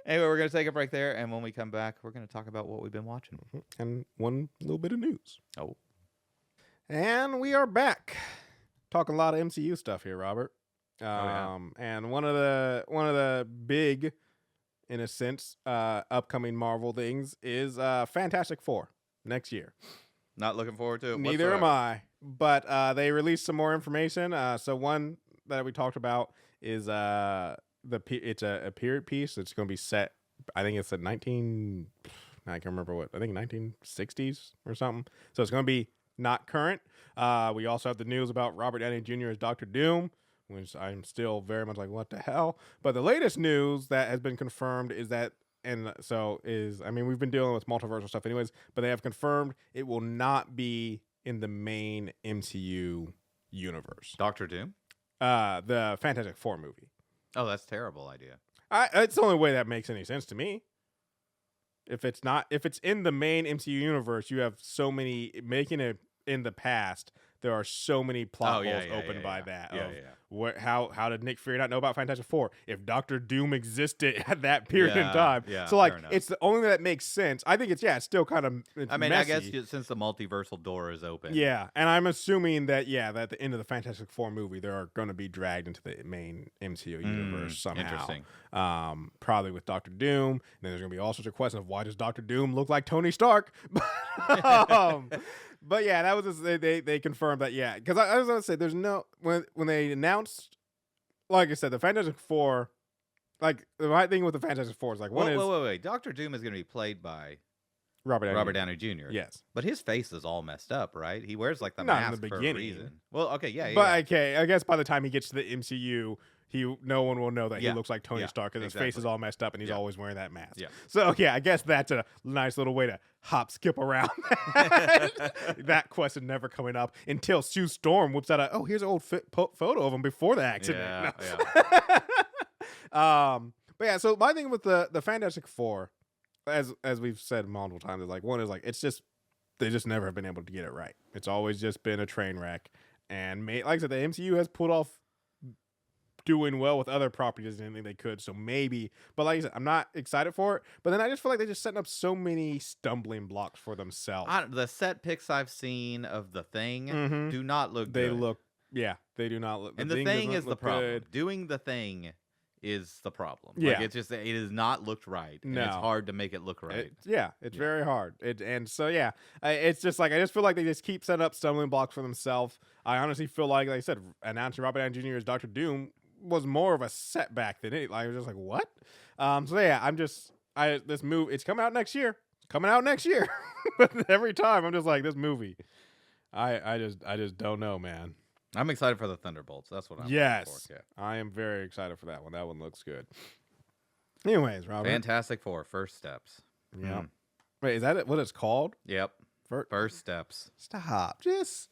Speaker 1: Anyway, we're gonna take a break there, and when we come back, we're gonna talk about what we've been watching.
Speaker 2: And one little bit of news.
Speaker 1: Oh.
Speaker 2: And we are back. Talking a lot of MCU stuff here, Robert.
Speaker 1: Yeah.
Speaker 2: And one of the big, in a sense, upcoming Marvel things is Fantastic Four next year.
Speaker 1: Not looking forward to it.
Speaker 2: Neither am I. But they released some more information. So one that we talked about is it's a period piece. It's going to be set. I think it's I can't remember what. I think 1960s or something. So it's going to be not current. We also have the news about Robert Downey Jr. as Dr. Doom, which I'm still very much like, what the hell? But the latest news that has been confirmed is that, we've been dealing with multiversal stuff anyways, but they have confirmed it will not be in the main MCU universe.
Speaker 1: Doctor Doom?
Speaker 2: The Fantastic Four movie.
Speaker 1: Oh, that's a terrible idea.
Speaker 2: It's the only way that makes any sense to me. If it's in the main MCU universe, you have so many making it in the past. There are so many plot holes opened by that. How did Nick Fury not know about Fantastic Four? If Doctor Doom existed at that period in time, so like it's the only that makes sense. I think it's still kind of. I mean, messy.
Speaker 1: I guess since the multiversal door is open.
Speaker 2: Yeah, and I'm assuming that that at the end of the Fantastic Four movie, they are going to be dragged into the main MCU universe somehow.
Speaker 1: Interesting.
Speaker 2: Probably with Doctor Doom. And then there's going to be all sorts of questions of why does Doctor Doom look like Tony Stark? But yeah, that was just, they confirmed that because I was gonna say there's no when they announced, like I said, the Fantastic Four, like the right thing with the Fantastic Four is like
Speaker 1: wait, Doctor Doom is gonna be played by Robert Downey Jr.
Speaker 2: Yes,
Speaker 1: but his face is all messed up, right? He wears like the
Speaker 2: Not
Speaker 1: mask
Speaker 2: in the
Speaker 1: for a
Speaker 2: beginning.
Speaker 1: reason. Well, okay,
Speaker 2: but okay, I guess by the time he gets to the MCU. No one will know that he looks like Tony Stark because his face is all messed up and he's always wearing that mask. Yeah. So I guess that's a nice little way to skip around that question never coming up until Sue Storm whips out here's an old photo of him before the accident. But yeah, so my thing with the Fantastic Four, as we've said multiple times, is like one is like it's just they just never have been able to get it right. It's always just been a train wreck, and like I said, the MCU has pulled off doing well with other properties than anything they could, so maybe, but like I said, I'm not excited for it, but then I just feel like they're just setting up so many stumbling blocks for themselves.
Speaker 1: The set pics I've seen of The Thing do not look
Speaker 2: they
Speaker 1: good.
Speaker 2: They do not look,
Speaker 1: and The Thing is the problem. Good. Doing The Thing is the problem. Like it is not looked right. And it's hard to make it look right.
Speaker 2: It's very hard. It's just like I just feel like they just keep setting up stumbling blocks for themselves. I honestly feel like I said, announcing Robert Downey Jr. as Doctor Doom was more of a setback than anything. I was just like, what? This movie, it's coming out next year. But every time I'm just like, this movie, I just don't know, man.
Speaker 1: I'm excited for the Thunderbolts. That's what I'm
Speaker 2: looking
Speaker 1: for. Yeah.
Speaker 2: I am very excited for that one. That one looks good. Anyways, Robert.
Speaker 1: Fantastic Four, First Steps.
Speaker 2: Yeah. Wait, is that what it's called?
Speaker 1: Yep. First Steps.
Speaker 2: Stop. Just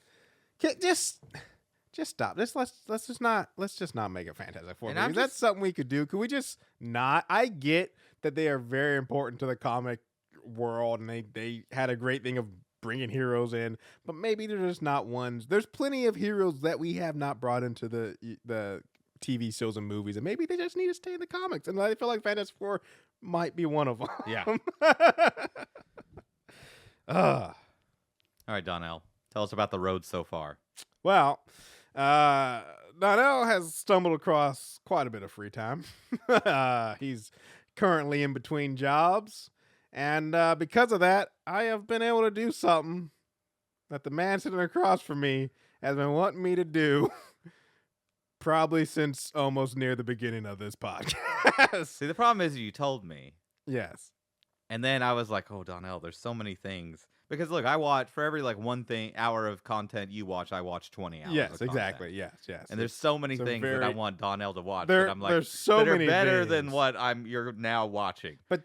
Speaker 2: stop. Let's just not make a Fantastic Four movie. That's something we could do. Could we just not? I get that they are very important to the comic world, and they had a great thing of bringing heroes in, but maybe they're just not ones. There's plenty of heroes that we have not brought into the TV shows and movies, and maybe they just need to stay in the comics. And I feel like Fantastic Four might be one of them.
Speaker 1: Yeah. All right, Donnell, tell us about the road so far.
Speaker 2: Well, Donnell has stumbled across quite a bit of free time. He's currently in between jobs, and because of that, I have been able to do something that the man sitting across from me has been wanting me to do probably since almost near the beginning of this podcast.
Speaker 1: See, the problem is you told me.
Speaker 2: Yes.
Speaker 1: And then I was like, oh, Donnell, there's so many things. Because, look, I watch, for every, hour of content you watch, I watch 20 hours
Speaker 2: Yes,
Speaker 1: of
Speaker 2: exactly.
Speaker 1: content.
Speaker 2: Yes.
Speaker 1: And there's so many things that I want Donnell to watch
Speaker 2: that
Speaker 1: I'm like,
Speaker 2: there's so
Speaker 1: that are
Speaker 2: many
Speaker 1: better
Speaker 2: things.
Speaker 1: than what you're now watching.
Speaker 2: But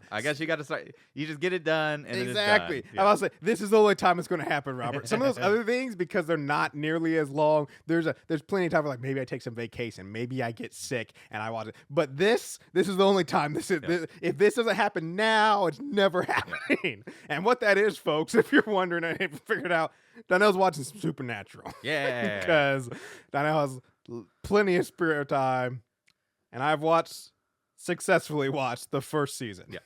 Speaker 1: I guess you got to start. You just get it done, and
Speaker 2: exactly.
Speaker 1: Then it's done.
Speaker 2: I was like, this is the only time it's going to happen, Robert. Some of those other things, because they're not nearly as long. There's plenty of time where maybe I take some vacation, maybe I get sick, and I watch it. But this is the only time this. If this doesn't happen now, it's never happening. Yeah. And what that is, folks, if you're wondering, I haven't figured out. Donnell's watching Supernatural.
Speaker 1: Yeah,
Speaker 2: because Donnell has plenty of spare time, and I've successfully watched the first season.
Speaker 1: Yeah.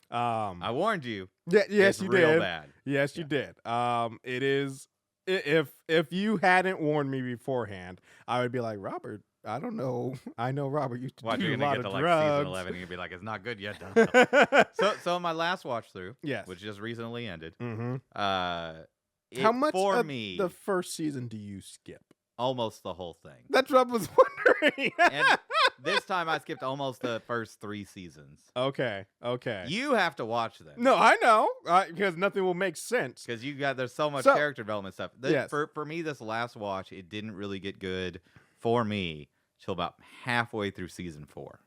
Speaker 1: I warned you.
Speaker 2: Yeah, yes,
Speaker 1: it's
Speaker 2: you
Speaker 1: real
Speaker 2: did.
Speaker 1: Bad.
Speaker 2: Yes, you did. It is. If you hadn't warned me beforehand, I would be like, Robert, I don't know. I know Robert used to do a lot of drugs.
Speaker 1: Season 11, and you'd be like, it's not good yet. So my last watch through,
Speaker 2: yes,
Speaker 1: which just recently ended.
Speaker 2: Mm-hmm.
Speaker 1: How
Speaker 2: much
Speaker 1: for
Speaker 2: of
Speaker 1: me,
Speaker 2: the first season do you skip?
Speaker 1: Almost the whole thing.
Speaker 2: That's what I was wondering.
Speaker 1: And this time I skipped almost the first 3 seasons.
Speaker 2: Okay.
Speaker 1: You have to watch them.
Speaker 2: No, I know, because nothing will make sense.
Speaker 1: Because there's so much character development stuff.
Speaker 2: Yes.
Speaker 1: For me, this last watch, it didn't really get good for me till about halfway through season 4.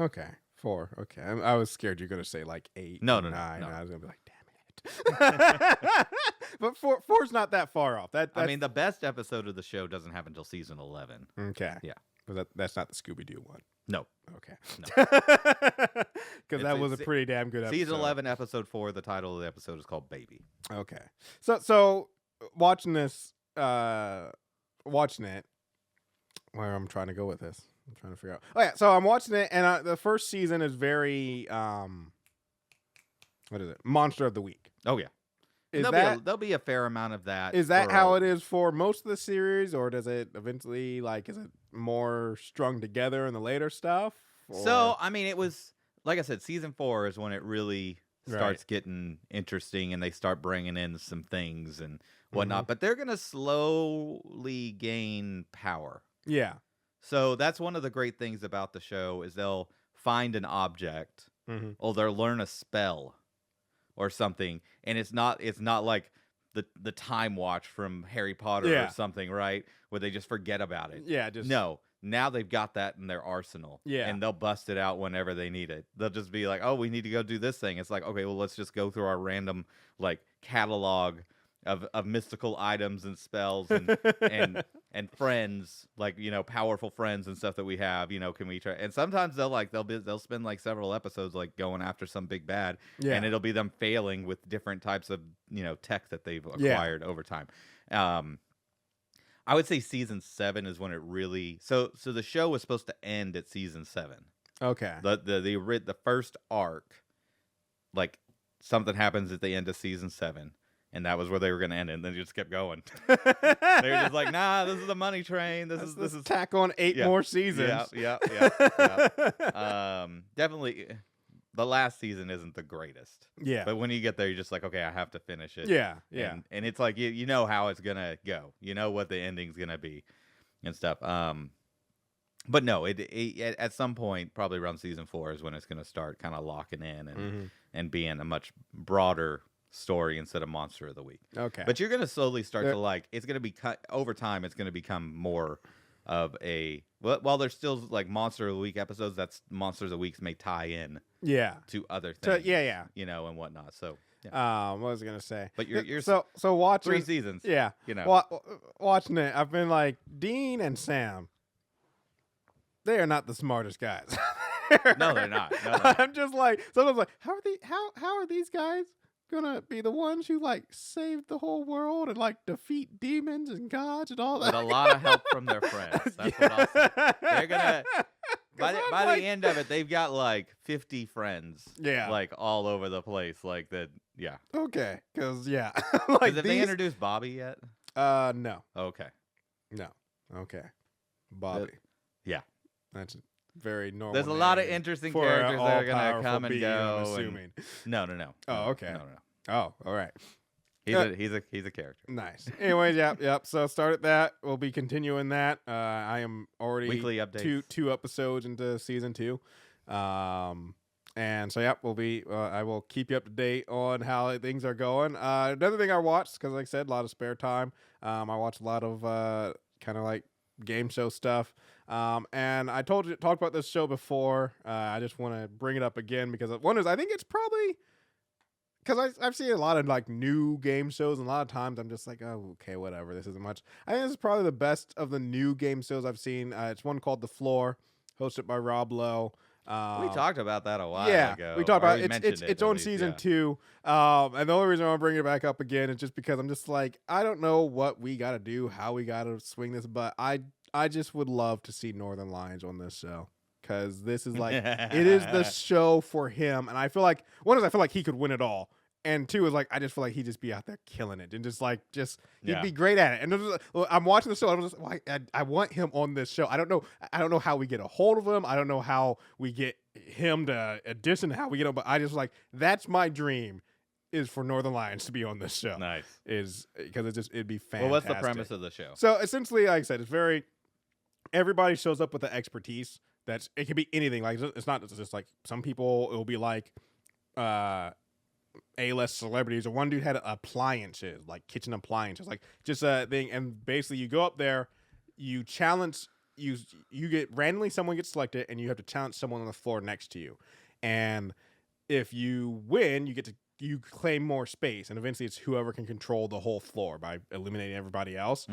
Speaker 2: Okay, 4. Okay, I was scared you're gonna say 8.
Speaker 1: No.
Speaker 2: 9. I was gonna be like, damn it. But four's not that far off. That's,
Speaker 1: I mean, the best episode of the show doesn't happen until season 11.
Speaker 2: okay.
Speaker 1: Yeah.
Speaker 2: But that's not the Scooby-Doo one.
Speaker 1: No.
Speaker 2: Okay.
Speaker 1: No.
Speaker 2: Because that was a pretty damn good episode.
Speaker 1: Season 11, episode 4, the title of the episode is called Baby.
Speaker 2: Okay. So watching this, watching it, where I'm trying to go with this. I'm trying to figure out. Oh, yeah. So I'm watching it, and the first season is very, what is it? Monster of the Week.
Speaker 1: Oh, yeah.
Speaker 2: Is
Speaker 1: There'll be a fair amount of that.
Speaker 2: Is that how it is for most of the series, or does it eventually, like, is it more strung together in the later stuff? Or?
Speaker 1: So, I mean, it was, like I said, season 4 is when it really starts getting interesting, and they start bringing in some things and whatnot. But they're going to slowly gain power.
Speaker 2: Yeah.
Speaker 1: So that's one of the great things about the show is they'll find an object or they'll learn a spell or something, and it's not like the time watch from Harry Potter or something, right? Where they just forget about it.
Speaker 2: Yeah,
Speaker 1: no. Now they've got that in their arsenal.
Speaker 2: Yeah.
Speaker 1: And they'll bust it out whenever they need it. They'll just be like, oh, we need to go do this thing. It's like, okay, well, let's just go through our random like catalog of mystical items and spells and and friends, like, you know, powerful friends and stuff that we have, you know, can we try? And sometimes they'll spend like several episodes like going after some big bad, and it'll be them failing with different types of, you know, tech that they've acquired over time. I would say season 7 is when it really so the show was supposed to end at season 7.
Speaker 2: Okay.
Speaker 1: The first arc, like something happens at the end of season 7. And that was where they were going to end it. And then you just kept going. They were just like, nah, this is the money train. This is
Speaker 2: tack on 8 more seasons.
Speaker 1: Yeah. Definitely, the last season isn't the greatest.
Speaker 2: Yeah.
Speaker 1: But when you get there, you're just like, okay, I have to finish it.
Speaker 2: Yeah.
Speaker 1: And it's like, you know how it's going to go. You know what the ending's going to be and stuff. But no, it at some point, probably around season 4 is when it's going to start kind of locking in and being a much broader story instead of Monster of the Week.
Speaker 2: Okay.
Speaker 1: But you're going to slowly start to like, it's going to be over time, it's going to become more of a, while there's still like Monster of the Week episodes, that's Monsters of the Weeks may tie in to other things. You know, and whatnot. So,
Speaker 2: what was I going to say?
Speaker 1: But you're
Speaker 2: so watching
Speaker 1: 3 seasons.
Speaker 2: Yeah.
Speaker 1: You know.
Speaker 2: Watching it, I've been like, Dean and Sam, they are not the smartest guys.
Speaker 1: No, they're not.
Speaker 2: I'm just like, sometimes like, how are these guys gonna be the ones who like save the whole world and like defeat demons and gods and all that?
Speaker 1: With a lot of help from their friends. That's what I'll say. They're gonna by the end of it, they've got like 50 friends.
Speaker 2: Yeah.
Speaker 1: Like all over the place. Like that. Yeah.
Speaker 2: Okay. Because like,
Speaker 1: have they introduced Bobby yet?
Speaker 2: No.
Speaker 1: Okay.
Speaker 2: No. Okay. Bobby.
Speaker 1: Yeah.
Speaker 2: That's very normal.
Speaker 1: There's a lot of interesting characters that are gonna come and go.
Speaker 2: I'm assuming.
Speaker 1: No.
Speaker 2: Oh, okay.
Speaker 1: No.
Speaker 2: Oh, all right.
Speaker 1: He's a character.
Speaker 2: Nice. Anyways, yep. So started that. We'll be continuing that. I am already
Speaker 1: weekly updates.
Speaker 2: two episodes into season 2. And so we'll be. I will keep you up to date on how things are going. Another thing I watched, because like I said, a lot of spare time. I watched a lot of kind of like game show stuff. And I talked about this show before. I just want to bring it up again because one is I think it's probably because I've seen a lot of like new game shows, and a lot of times I'm just like, oh, okay, whatever. This isn't much. I think this is probably the best of the new game shows I've seen. It's one called The Floor, hosted by Rob Lowe.
Speaker 1: We talked about that a while ago.
Speaker 2: We talked about it's on season 2. And the only reason I'm bringing it back up again is just because I'm just like, I don't know what we got to do, how we got to swing this, but I just would love to see Northern Lions on this show, because this is like it is the show for him, and I feel like I feel like he could win it all, and 2 is like I just feel like he'd just be out there killing it and he'd be great at it. And I'm watching the show, I'm just like, I want him on this show. I don't know how we get a hold of him. I don't know how we get him to audition, how we get him, but I just like that's my dream. Is for Northern Lions to be on this show.
Speaker 1: Nice.
Speaker 2: Is because it'd be fantastic.
Speaker 1: Well, what's the premise of the show?
Speaker 2: So essentially, like I said, it's very. Everybody shows up with the expertise. It could be anything. Like it's not just like some people. It will be like, A-list celebrities. Or one dude had appliances, like kitchen appliances, like just a thing. And basically, you go up there, you challenge. You get randomly someone gets selected, and you have to challenge someone on the floor next to you. And if you win, you you claim more space, and eventually it's whoever can control the whole floor by eliminating everybody else.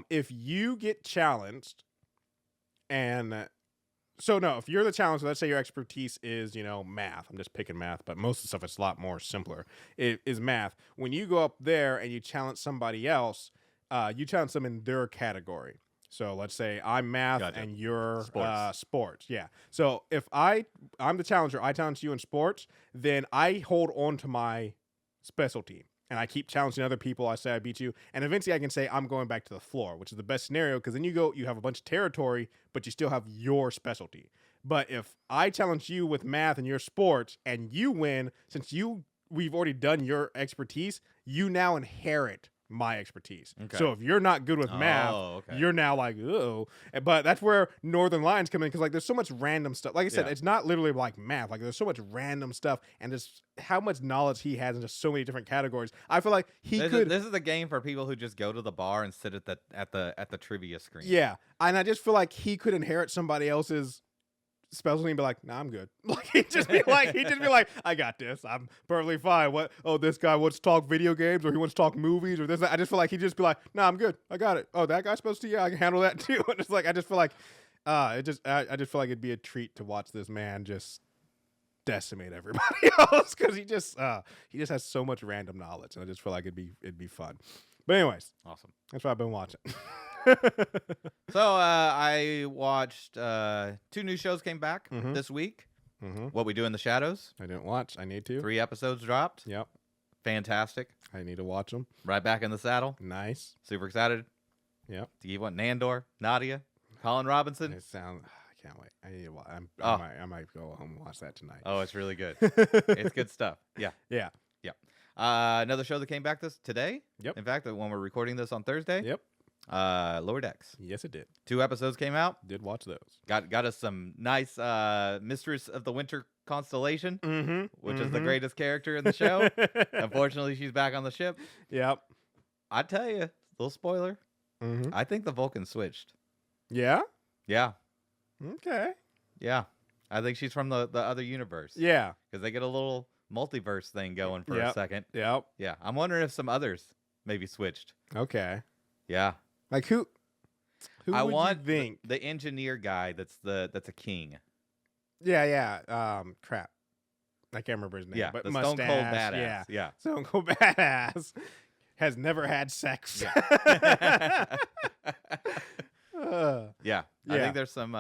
Speaker 2: If you get challenged, and so no, if you're the challenger, let's say your expertise is, math. I'm just picking math, but most of the stuff is a lot more simpler. It is math. When you go up there and you challenge somebody else, you challenge them in their category. So let's say I'm math and you're sports. Yeah. So if I'm the challenger, I challenge you in sports, then I hold on to my specialty. And I keep challenging other people. I say I beat you. And eventually I can say I'm going back to the floor, which is the best scenario because then you have a bunch of territory, but you still have your specialty. But if I challenge you with math and your sports and you win, since we've already done your expertise, you now inherit my expertise. Okay. So if you're not good with math, you're now like, oh. But that's where Northern Lions come in because there's so much random stuff. Like I said, it's not literally like math. There's so much random stuff and just how much knowledge he has in just so many different categories. I feel like
Speaker 1: This is a game for people who just go to the bar and sit at the trivia screen.
Speaker 2: Yeah, and I just feel like he could inherit somebody else's specialty and be like, nah, I'm good. He'd just be like, I got this. I'm perfectly fine. What? Oh, this guy wants to talk video games or he wants to talk movies or this. I just feel like he'd just be like, nah, I'm good. I got it. Oh, that guy's supposed to? Yeah, I can handle that too. And it's I just feel like, I just feel like it'd be a treat to watch this man just decimate everybody else because he just has so much random knowledge, and I just feel like it'd be fun. But anyways,
Speaker 1: awesome.
Speaker 2: That's what I've been watching.
Speaker 1: So I watched 2 new shows came back this week. What We Do in the Shadows.
Speaker 2: I didn't watch. I need to.
Speaker 1: 3 episodes dropped.
Speaker 2: Yep.
Speaker 1: Fantastic.
Speaker 2: I need to watch them.
Speaker 1: Right back in the saddle.
Speaker 2: Nice.
Speaker 1: Super excited.
Speaker 2: Yep.
Speaker 1: To give one Nandor, Nadia, Colin Robinson.
Speaker 2: I can't wait. I need to watch. I might go home and watch that tonight.
Speaker 1: Oh, it's really good. It's good stuff. Yeah.
Speaker 2: Yeah.
Speaker 1: Yeah. Another show that came back today.
Speaker 2: Yep.
Speaker 1: In fact, when we're recording this on Thursday.
Speaker 2: Yep.
Speaker 1: Lower Decks.
Speaker 2: Yes, it did.
Speaker 1: 2 episodes came out.
Speaker 2: Did watch those.
Speaker 1: Got us some nice Mistress of the Winter Constellation, which is the greatest character in the show. Unfortunately, she's back on the ship.
Speaker 2: Yep.
Speaker 1: I tell you, little spoiler. I think the Vulcan switched.
Speaker 2: Yeah.
Speaker 1: Yeah.
Speaker 2: Okay.
Speaker 1: Yeah. I think she's from the other universe.
Speaker 2: Yeah.
Speaker 1: Because they get a little multiverse thing going for a second.
Speaker 2: Yep.
Speaker 1: Yeah. I'm wondering if some others maybe switched.
Speaker 2: Okay.
Speaker 1: Yeah.
Speaker 2: Like who
Speaker 1: I
Speaker 2: would
Speaker 1: want
Speaker 2: you think?
Speaker 1: the engineer guy that's a king.
Speaker 2: Yeah. Crap. I can't remember his name.
Speaker 1: Yeah,
Speaker 2: but
Speaker 1: the
Speaker 2: mustache.
Speaker 1: Stone Cold Badass. Yeah.
Speaker 2: Stone Cold Badass has never had sex.
Speaker 1: Yeah. Yeah. I think there's some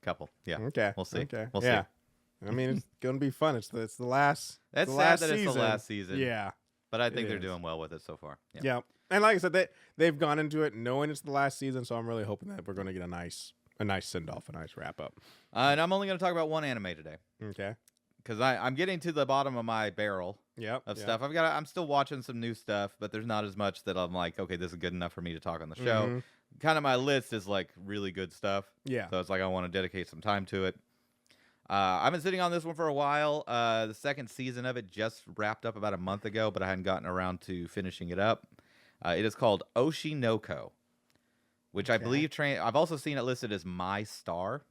Speaker 1: couple. Yeah.
Speaker 2: Okay.
Speaker 1: We'll see.
Speaker 2: Okay.
Speaker 1: We'll see.
Speaker 2: I mean, it's gonna be fun. It's the last.
Speaker 1: That's
Speaker 2: the
Speaker 1: sad
Speaker 2: last
Speaker 1: that
Speaker 2: season.
Speaker 1: it's the last season.
Speaker 2: Yeah.
Speaker 1: But I think they're doing well with it so far.
Speaker 2: Yeah. And like I said, they've gone into it knowing it's the last season, so I'm really hoping that we're gonna get a nice send off, a nice wrap up.
Speaker 1: And I'm only gonna talk about one anime today.
Speaker 2: Okay.
Speaker 1: Because I'm getting to the bottom of my barrel of stuff. I'm still watching some new stuff, but there's not as much that I'm like, okay, this is good enough for me to talk on the show. Kind of my list is like really good stuff.
Speaker 2: Yeah.
Speaker 1: So it's like I want to dedicate some time to it. I've been sitting on this one for a while. The second season of it just wrapped up about a month ago, but I hadn't gotten around to finishing it up. It is called Oshi no Ko, which I believe I've also seen it listed as My Star.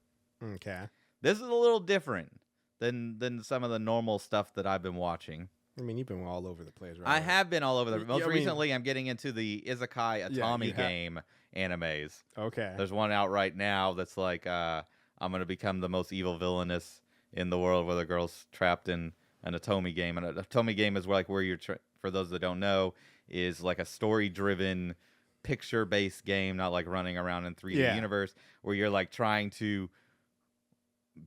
Speaker 2: Okay.
Speaker 1: This is a little different than some of the normal stuff that I've been watching.
Speaker 2: I mean, you've been all over the place, right?
Speaker 1: I have been all over the most recently, I'm getting into the Isekai Atami game animes.
Speaker 2: Okay.
Speaker 1: There's one out right now that's like, I'm going to become the most evil villainess in the world where the girl's trapped in an Atami game. And an Atami game is where you're, for those that don't know, is like a story-driven, picture-based game, not like running around in 3D universe, where you're like trying to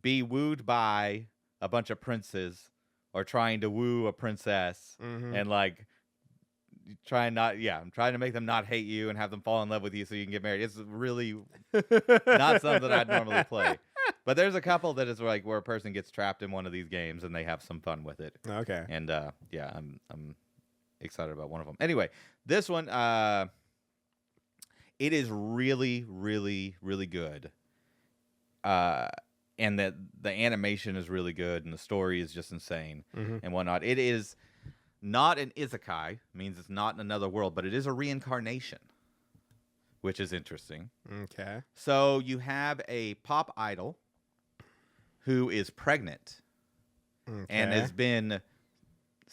Speaker 1: be wooed by a bunch of princes or trying to woo a princess and like I'm trying to make them not hate you and have them fall in love with you so you can get married. It's really not something I'd normally play. But there's a couple that is like where a person gets trapped in one of these games and they have some fun with it.
Speaker 2: Okay.
Speaker 1: And I'm excited about one of them. Anyway, this one it is really, really, really good. And that the animation is really good and the story is just insane and whatnot. It is not an isekai, means it's not in another world, but it is a reincarnation, which is interesting.
Speaker 2: Okay.
Speaker 1: So you have a pop idol who is pregnant and has been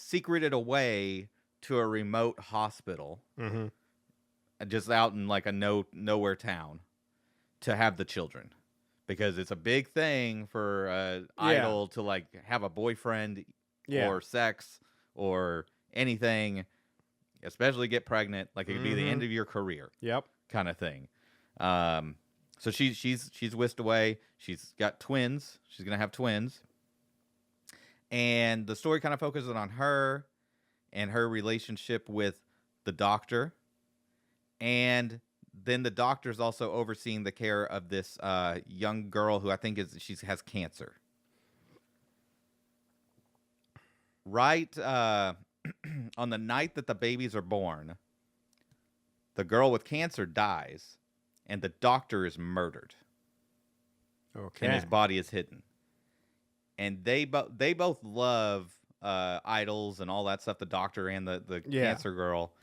Speaker 1: secreted away to a remote hospital, just out in like a nowhere town, to have the children, because it's a big thing for an idol to like have a boyfriend or sex or anything, especially get pregnant. Like it could be the end of your career.
Speaker 2: Yep.
Speaker 1: Kind of thing. So she's whisked away. She's got twins. She's gonna have twins. And the story kind of focuses on her and her relationship with the doctor. And then the doctor's also overseeing the care of this young girl who I think has cancer. Right on the night that the babies are born, the girl with cancer dies, and the doctor is murdered.
Speaker 2: Okay.
Speaker 1: And his body is hidden. And they both love idols and all that stuff. The doctor and the cancer girl.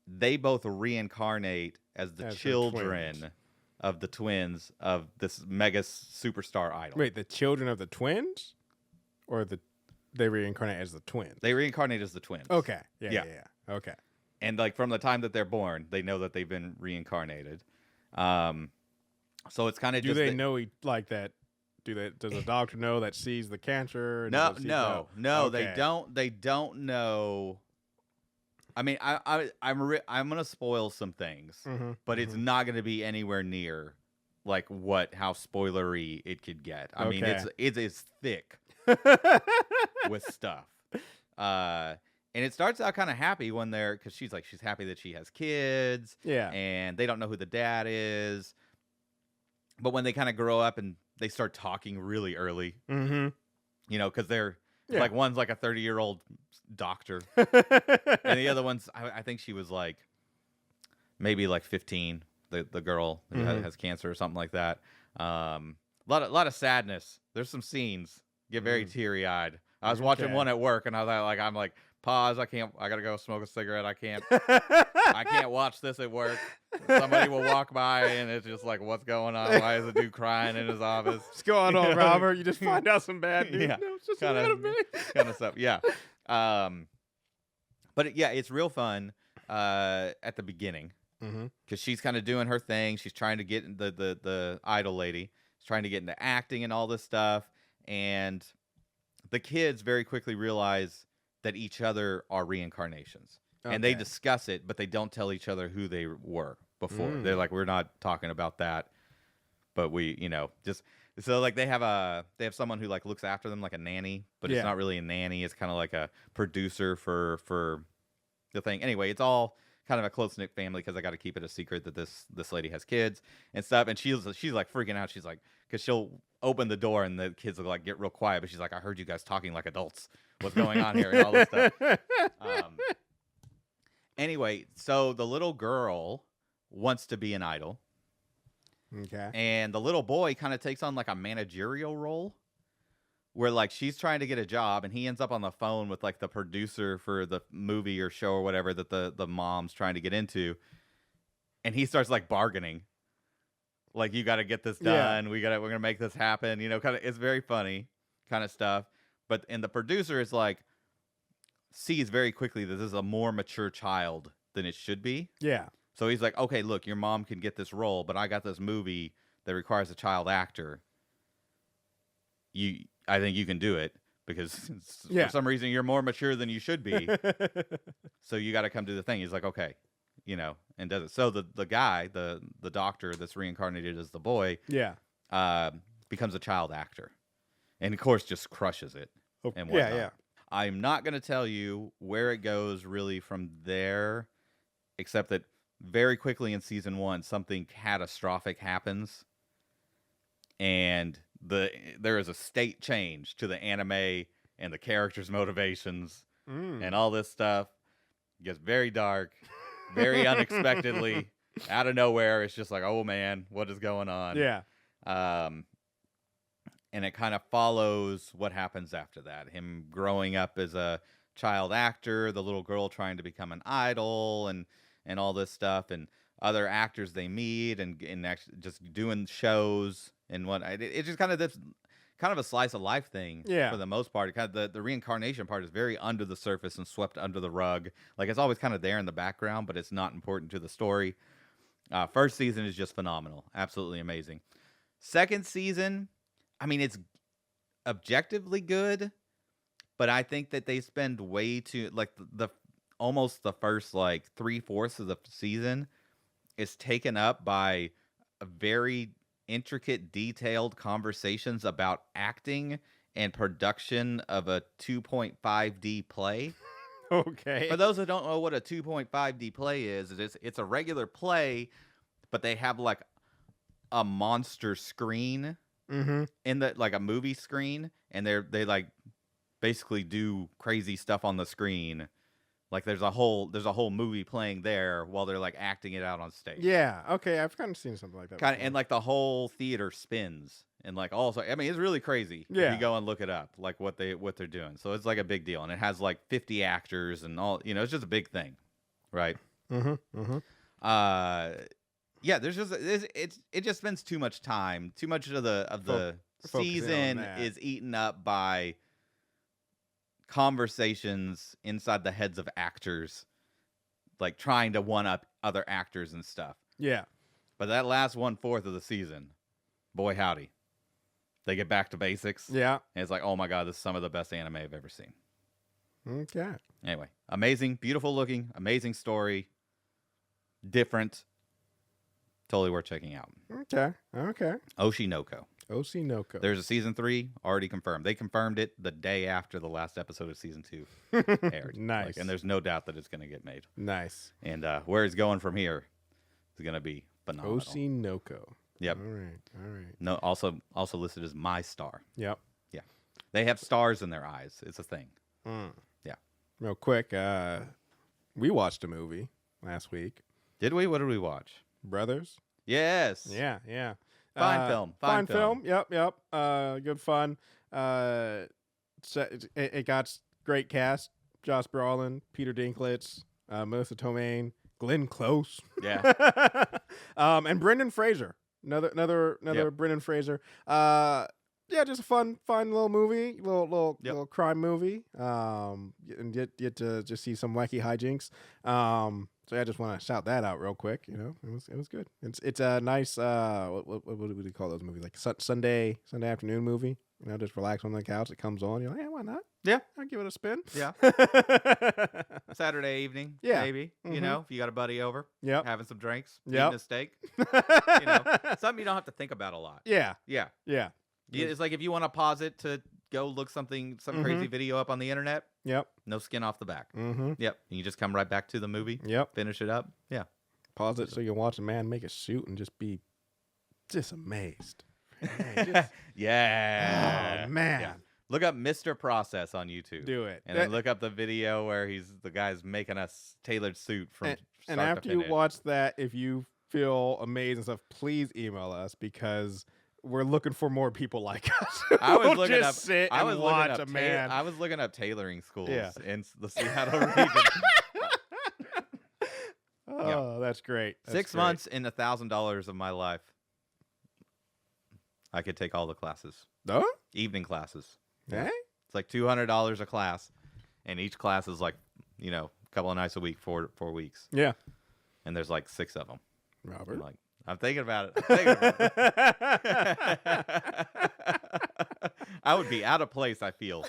Speaker 1: They both reincarnate as the children of the twins of this mega superstar idol.
Speaker 2: Wait, the children of the twins, or they reincarnate as the twins?
Speaker 1: They reincarnate as the twins.
Speaker 2: Okay. Yeah. Okay.
Speaker 1: And like from the time that they're born, they know that they've been reincarnated. So it's kind of
Speaker 2: do they know like that? Does the doctor know that sees the cancer?
Speaker 1: No,
Speaker 2: okay.
Speaker 1: They don't know. I mean, I'm gonna spoil some things, but it's not gonna be anywhere near like how spoilery it could get. I mean, it is thick with stuff. And it starts out kind of happy when because she's happy that she has kids.
Speaker 2: Yeah.
Speaker 1: And they don't know who the dad is. But when they kind of grow up and they start talking really early, you know, because they're like, one's like a 30-year-old doctor, and the other one's, I think she was like maybe like 15. The girl who has cancer or something like that. A lot of sadness. There's some scenes get very teary eyed. I was watching one at work, and I'm like, pause. I gotta go smoke a cigarette. I can't watch this at work. Somebody will walk by, and it's just like, what's going on? Why is the dude crying in his office?
Speaker 2: What's going on, Robert? You just find out some bad news.
Speaker 1: Yeah,
Speaker 2: no, it's just
Speaker 1: kind of stuff. Yeah. But it's real fun at the beginning, because she's kind of doing her thing. She's trying to get the idol lady. She's trying to get into acting and all this stuff, and the kids very quickly realize that each other are reincarnations. Okay. And they discuss it, but they don't tell each other who they were before. They're like, we're not talking about that, but we, just so like they have someone who like looks after them like a nanny, but it's not really a nanny. It's kind of like a producer for the thing. Anyway, it's all kind of a close-knit family because I got to keep it a secret that this lady has kids and stuff. And she's like freaking out. She's like, because she'll open the door and the kids will like get real quiet, but she's like, I heard you guys talking like adults. What's going on here and all this stuff. Anyway, so the little girl wants to be an idol.
Speaker 2: Okay.
Speaker 1: And the little boy kind of takes on like a managerial role where like she's trying to get a job and he ends up on the phone with like the producer for the movie or show or whatever that the mom's trying to get into. And he starts like bargaining. Like, you got to get this done. We're going to make this happen. Kind of, it's very funny kind of stuff. And the producer is like, sees very quickly that this is a more mature child than it should be.
Speaker 2: Yeah.
Speaker 1: So he's like, okay, look, your mom can get this role, but I got this movie that requires a child actor. I think you can do it because for some reason you're more mature than you should be. So you got to come do the thing. He's like, okay, and does it. So the guy, the doctor that's reincarnated as the boy, becomes a child actor. And of course just crushes it and whatnot. Yeah. I'm not going to tell you where it goes really from there, except that very quickly in season 1, something catastrophic happens. And there is a state change to the anime and the characters' motivations and all this stuff. It gets very dark, very unexpectedly, out of nowhere. It's just like, oh man, what is going on?
Speaker 2: Yeah.
Speaker 1: And it kind of follows what happens after that. Him growing up as a child actor, the little girl trying to become an idol, and all this stuff, and other actors they meet, and actually just doing shows and what. It's just kind of this kind of a slice of life thing.
Speaker 2: Yeah.
Speaker 1: For the most part, kind of the reincarnation part is very under the surface and swept under the rug. Like it's always kind of there in the background, but it's not important to the story. First season is just phenomenal, absolutely amazing. Second season, I mean, it's objectively good, but I think that they spend way too like the almost the first like 3/4 of the season is taken up by a very intricate, detailed conversations about acting and production of a 2.5D play.
Speaker 2: Okay.
Speaker 1: For those that don't know what a 2.5D play is, it's a regular play, but they have like a monster screen in the like a movie screen, and they like basically do crazy stuff on the screen. Like there's a whole movie playing there while they're like acting it out on stage.
Speaker 2: Yeah. Okay. I've kind of seen something like that.
Speaker 1: Kind of, and like the whole theater spins, and like also, I mean, it's really crazy.
Speaker 2: Yeah.
Speaker 1: If you go and look it up, like what they're doing. So it's like a big deal, and it has like 50 actors and all. You know, it's just a big thing, right? Yeah. There's just it just spends too much time. Too much of the season is eaten up by conversations inside the heads of actors, like trying to one up other actors and stuff.
Speaker 2: Yeah.
Speaker 1: But that last 1/4 of the season, boy howdy, they get back to basics.
Speaker 2: Yeah.
Speaker 1: And it's like, oh my God, this is some of the best anime I've ever seen.
Speaker 2: Okay.
Speaker 1: Anyway, amazing, beautiful looking, amazing story, different, totally worth checking out.
Speaker 2: Okay.
Speaker 1: Oshi Noko.
Speaker 2: Oshinoko.
Speaker 1: There's a season 3 already confirmed. They confirmed it the day after the last episode of season 2 aired.
Speaker 2: Nice.
Speaker 1: Like, and there's no doubt that it's going to get made.
Speaker 2: Nice.
Speaker 1: And where it's going from here is going to be phenomenal.
Speaker 2: Oshinoko.
Speaker 1: Yep.
Speaker 2: All right.
Speaker 1: No, also listed as my star.
Speaker 2: Yep.
Speaker 1: Yeah. They have stars in their eyes. It's a thing. Yeah.
Speaker 2: Real quick, we watched a movie last week.
Speaker 1: Did we? What did we watch?
Speaker 2: Brothers.
Speaker 1: Yes.
Speaker 2: Yeah.
Speaker 1: Fine film.
Speaker 2: Fine film. Yep. Good fun. It got great cast. Josh Brolin, Peter Dinklage, Melissa Tomei, Glenn Close.
Speaker 1: Yeah.
Speaker 2: And Brendan Fraser. Another Brendan Fraser. Yeah, just a fun little movie, little crime movie. And get to just see some wacky hijinks. So I just want to shout that out real quick. You know, it was good. It's a nice what do we call those movies? Like Sunday afternoon movie. You know, just relax on the couch. It comes on. You're like, yeah, why not?
Speaker 1: Yeah,
Speaker 2: I'll give it a spin.
Speaker 1: Yeah. Saturday evening.
Speaker 2: Yeah.
Speaker 1: Maybe. You know, if you got a buddy over.
Speaker 2: Yep.
Speaker 1: Having some drinks.
Speaker 2: Yep.
Speaker 1: Eating a steak. You know, something you don't have to think about a lot.
Speaker 2: Yeah.
Speaker 1: Yeah.
Speaker 2: Yeah.
Speaker 1: It's like if you want to pause it to go look some crazy video up on the internet.
Speaker 2: Yep.
Speaker 1: No skin off the back.
Speaker 2: Mm-hmm.
Speaker 1: Yep. And you just come right back to the movie.
Speaker 2: Yep.
Speaker 1: Finish it up. Yeah.
Speaker 2: Pause it so you can watch a man make a shoot and just be amazed.
Speaker 1: Yeah.
Speaker 2: Oh man.
Speaker 1: Yeah. Look up Mr. Process on YouTube.
Speaker 2: Do it.
Speaker 1: And then look up the video where the guy's making a tailored suit from start
Speaker 2: and after
Speaker 1: to finish.
Speaker 2: you watch that, if you feel amazed and stuff, please email us because we're looking for more people like us.
Speaker 1: I was
Speaker 2: Who
Speaker 1: looking
Speaker 2: just
Speaker 1: up.
Speaker 2: sit
Speaker 1: I
Speaker 2: and
Speaker 1: was
Speaker 2: watch
Speaker 1: looking up.
Speaker 2: a man.
Speaker 1: I was looking up tailoring schools in the Seattle region.
Speaker 2: Oh, that's great.
Speaker 1: 6 months and $1,000 of my life. I could take all the classes.
Speaker 2: Huh?
Speaker 1: Evening classes.
Speaker 2: Hey?
Speaker 1: It's like $200 a class, and each class is like, a couple of nights a week, 4 weeks.
Speaker 2: Yeah.
Speaker 1: And there's like 6 of them.
Speaker 2: Robert.
Speaker 1: I'm thinking about it. I would be out of place, I feel.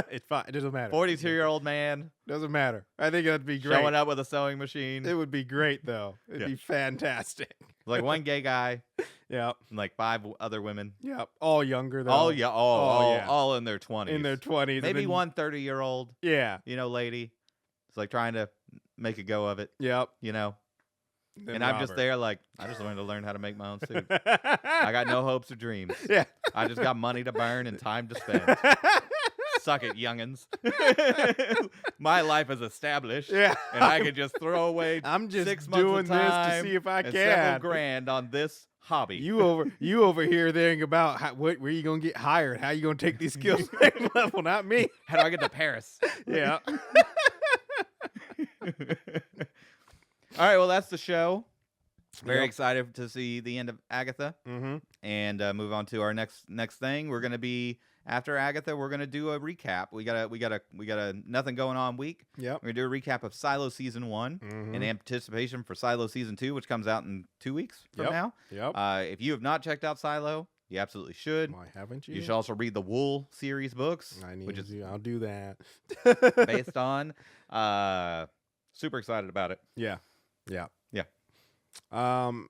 Speaker 2: It's fine. It doesn't matter.
Speaker 1: 42-year-old man.
Speaker 2: Doesn't matter. I think that'd be great.
Speaker 1: Showing up with a sewing machine.
Speaker 2: It would be great, though. It'd be fantastic.
Speaker 1: Like one gay guy.
Speaker 2: Yep.
Speaker 1: And like 5 other women.
Speaker 2: Yep. All younger, though.
Speaker 1: All, yeah. All in their 20s.
Speaker 2: In their 20s.
Speaker 1: Maybe one 30-year-old.
Speaker 2: Yeah.
Speaker 1: Lady. It's like trying to make a go of it.
Speaker 2: Yep.
Speaker 1: And I'm just there like, I just wanted to learn how to make my own suit. I got no hopes or dreams.
Speaker 2: Yeah.
Speaker 1: I just got money to burn and time to spend. Suck it, youngins. My life is established.
Speaker 2: Yeah.
Speaker 1: And I can just throw away
Speaker 2: I'm just
Speaker 1: 6 months
Speaker 2: doing
Speaker 1: of time
Speaker 2: this to see if I
Speaker 1: and
Speaker 2: can.
Speaker 1: several grand on this hobby.
Speaker 2: You over here thinking about where you gonna get hired? How you gonna take these skills to the next level? Not me.
Speaker 1: How do I get to Paris?
Speaker 2: Yeah.
Speaker 1: All right, well, that's the show. Very excited to see the end of Agatha,
Speaker 2: Mm-hmm.
Speaker 1: and move on to our next thing. We're gonna be after Agatha. We're gonna do a recap. We got a nothing going on week.
Speaker 2: Yep.
Speaker 1: We're gonna do a recap of Silo season 1 in anticipation for Silo season 2, which comes out in 2 weeks from now.
Speaker 2: Yep.
Speaker 1: If you have not checked out Silo, you absolutely should.
Speaker 2: Why haven't you?
Speaker 1: You should also read the Wool series books,
Speaker 2: which is I'll do that.
Speaker 1: based on. Super excited about it.
Speaker 2: Yeah.
Speaker 1: Yeah.
Speaker 2: We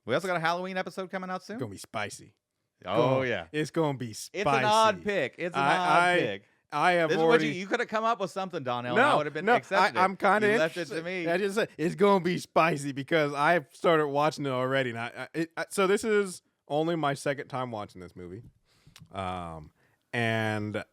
Speaker 1: We also got a Halloween episode coming out soon.
Speaker 2: gonna be spicy.
Speaker 1: Oh yeah,
Speaker 2: It's gonna be spicy.
Speaker 1: it's an odd pick. It's an odd pick.
Speaker 2: I have
Speaker 1: This is
Speaker 2: already.
Speaker 1: what you could have come up with something, Donnell.
Speaker 2: No,
Speaker 1: and I would have been accepted.
Speaker 2: I'm kind of
Speaker 1: You
Speaker 2: interested.
Speaker 1: left it to me.
Speaker 2: I just said it's gonna be spicy because I've started watching it already. And so this is only my second time watching this movie, and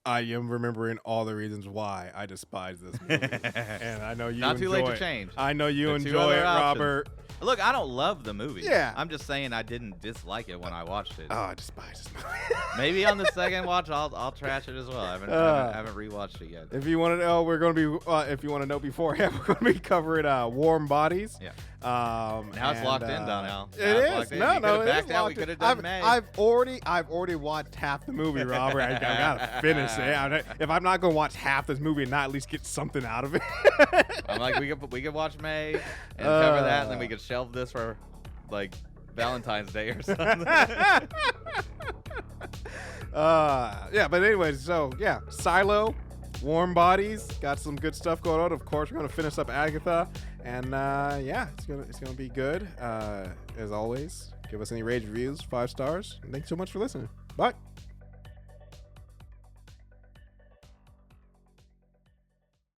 Speaker 2: I am remembering all the reasons why I despise this movie. And I know you.
Speaker 1: Not too late
Speaker 2: enjoy
Speaker 1: to
Speaker 2: it.
Speaker 1: change.
Speaker 2: I know you
Speaker 1: The two
Speaker 2: enjoy
Speaker 1: other
Speaker 2: it,
Speaker 1: options.
Speaker 2: Robert.
Speaker 1: Look, I don't love the movie.
Speaker 2: Yeah.
Speaker 1: I'm just saying I didn't dislike it when I watched it.
Speaker 2: Oh, I despise this movie.
Speaker 1: Maybe on the second watch, I'll trash it as well. I haven't rewatched it yet.
Speaker 2: If you want to know, we're going to be. If you want to know beforehand, we're going to be covering Warm Bodies.
Speaker 1: Yeah.
Speaker 2: Now
Speaker 1: it's locked in, Donnell.
Speaker 2: It
Speaker 1: Now it's
Speaker 2: is.
Speaker 1: locked in.
Speaker 2: No,
Speaker 1: You
Speaker 2: no,
Speaker 1: could've
Speaker 2: it
Speaker 1: backed
Speaker 2: is
Speaker 1: out. We
Speaker 2: locked in.
Speaker 1: could've done May.
Speaker 2: I've already watched half the movie, Robert. I gotta finish it. If I'm not gonna watch half this movie and not at least get something out of it,
Speaker 1: I'm like, we could watch May and cover that, and then we could shelve this for like Valentine's Day or something.
Speaker 2: yeah. But anyways, so yeah, Silo, Warm Bodies, got some good stuff going on. Of course, we're gonna finish up Agatha, and yeah, it's gonna be good. As always, give us any rage reviews, 5 stars. And thanks so much for listening. Bye.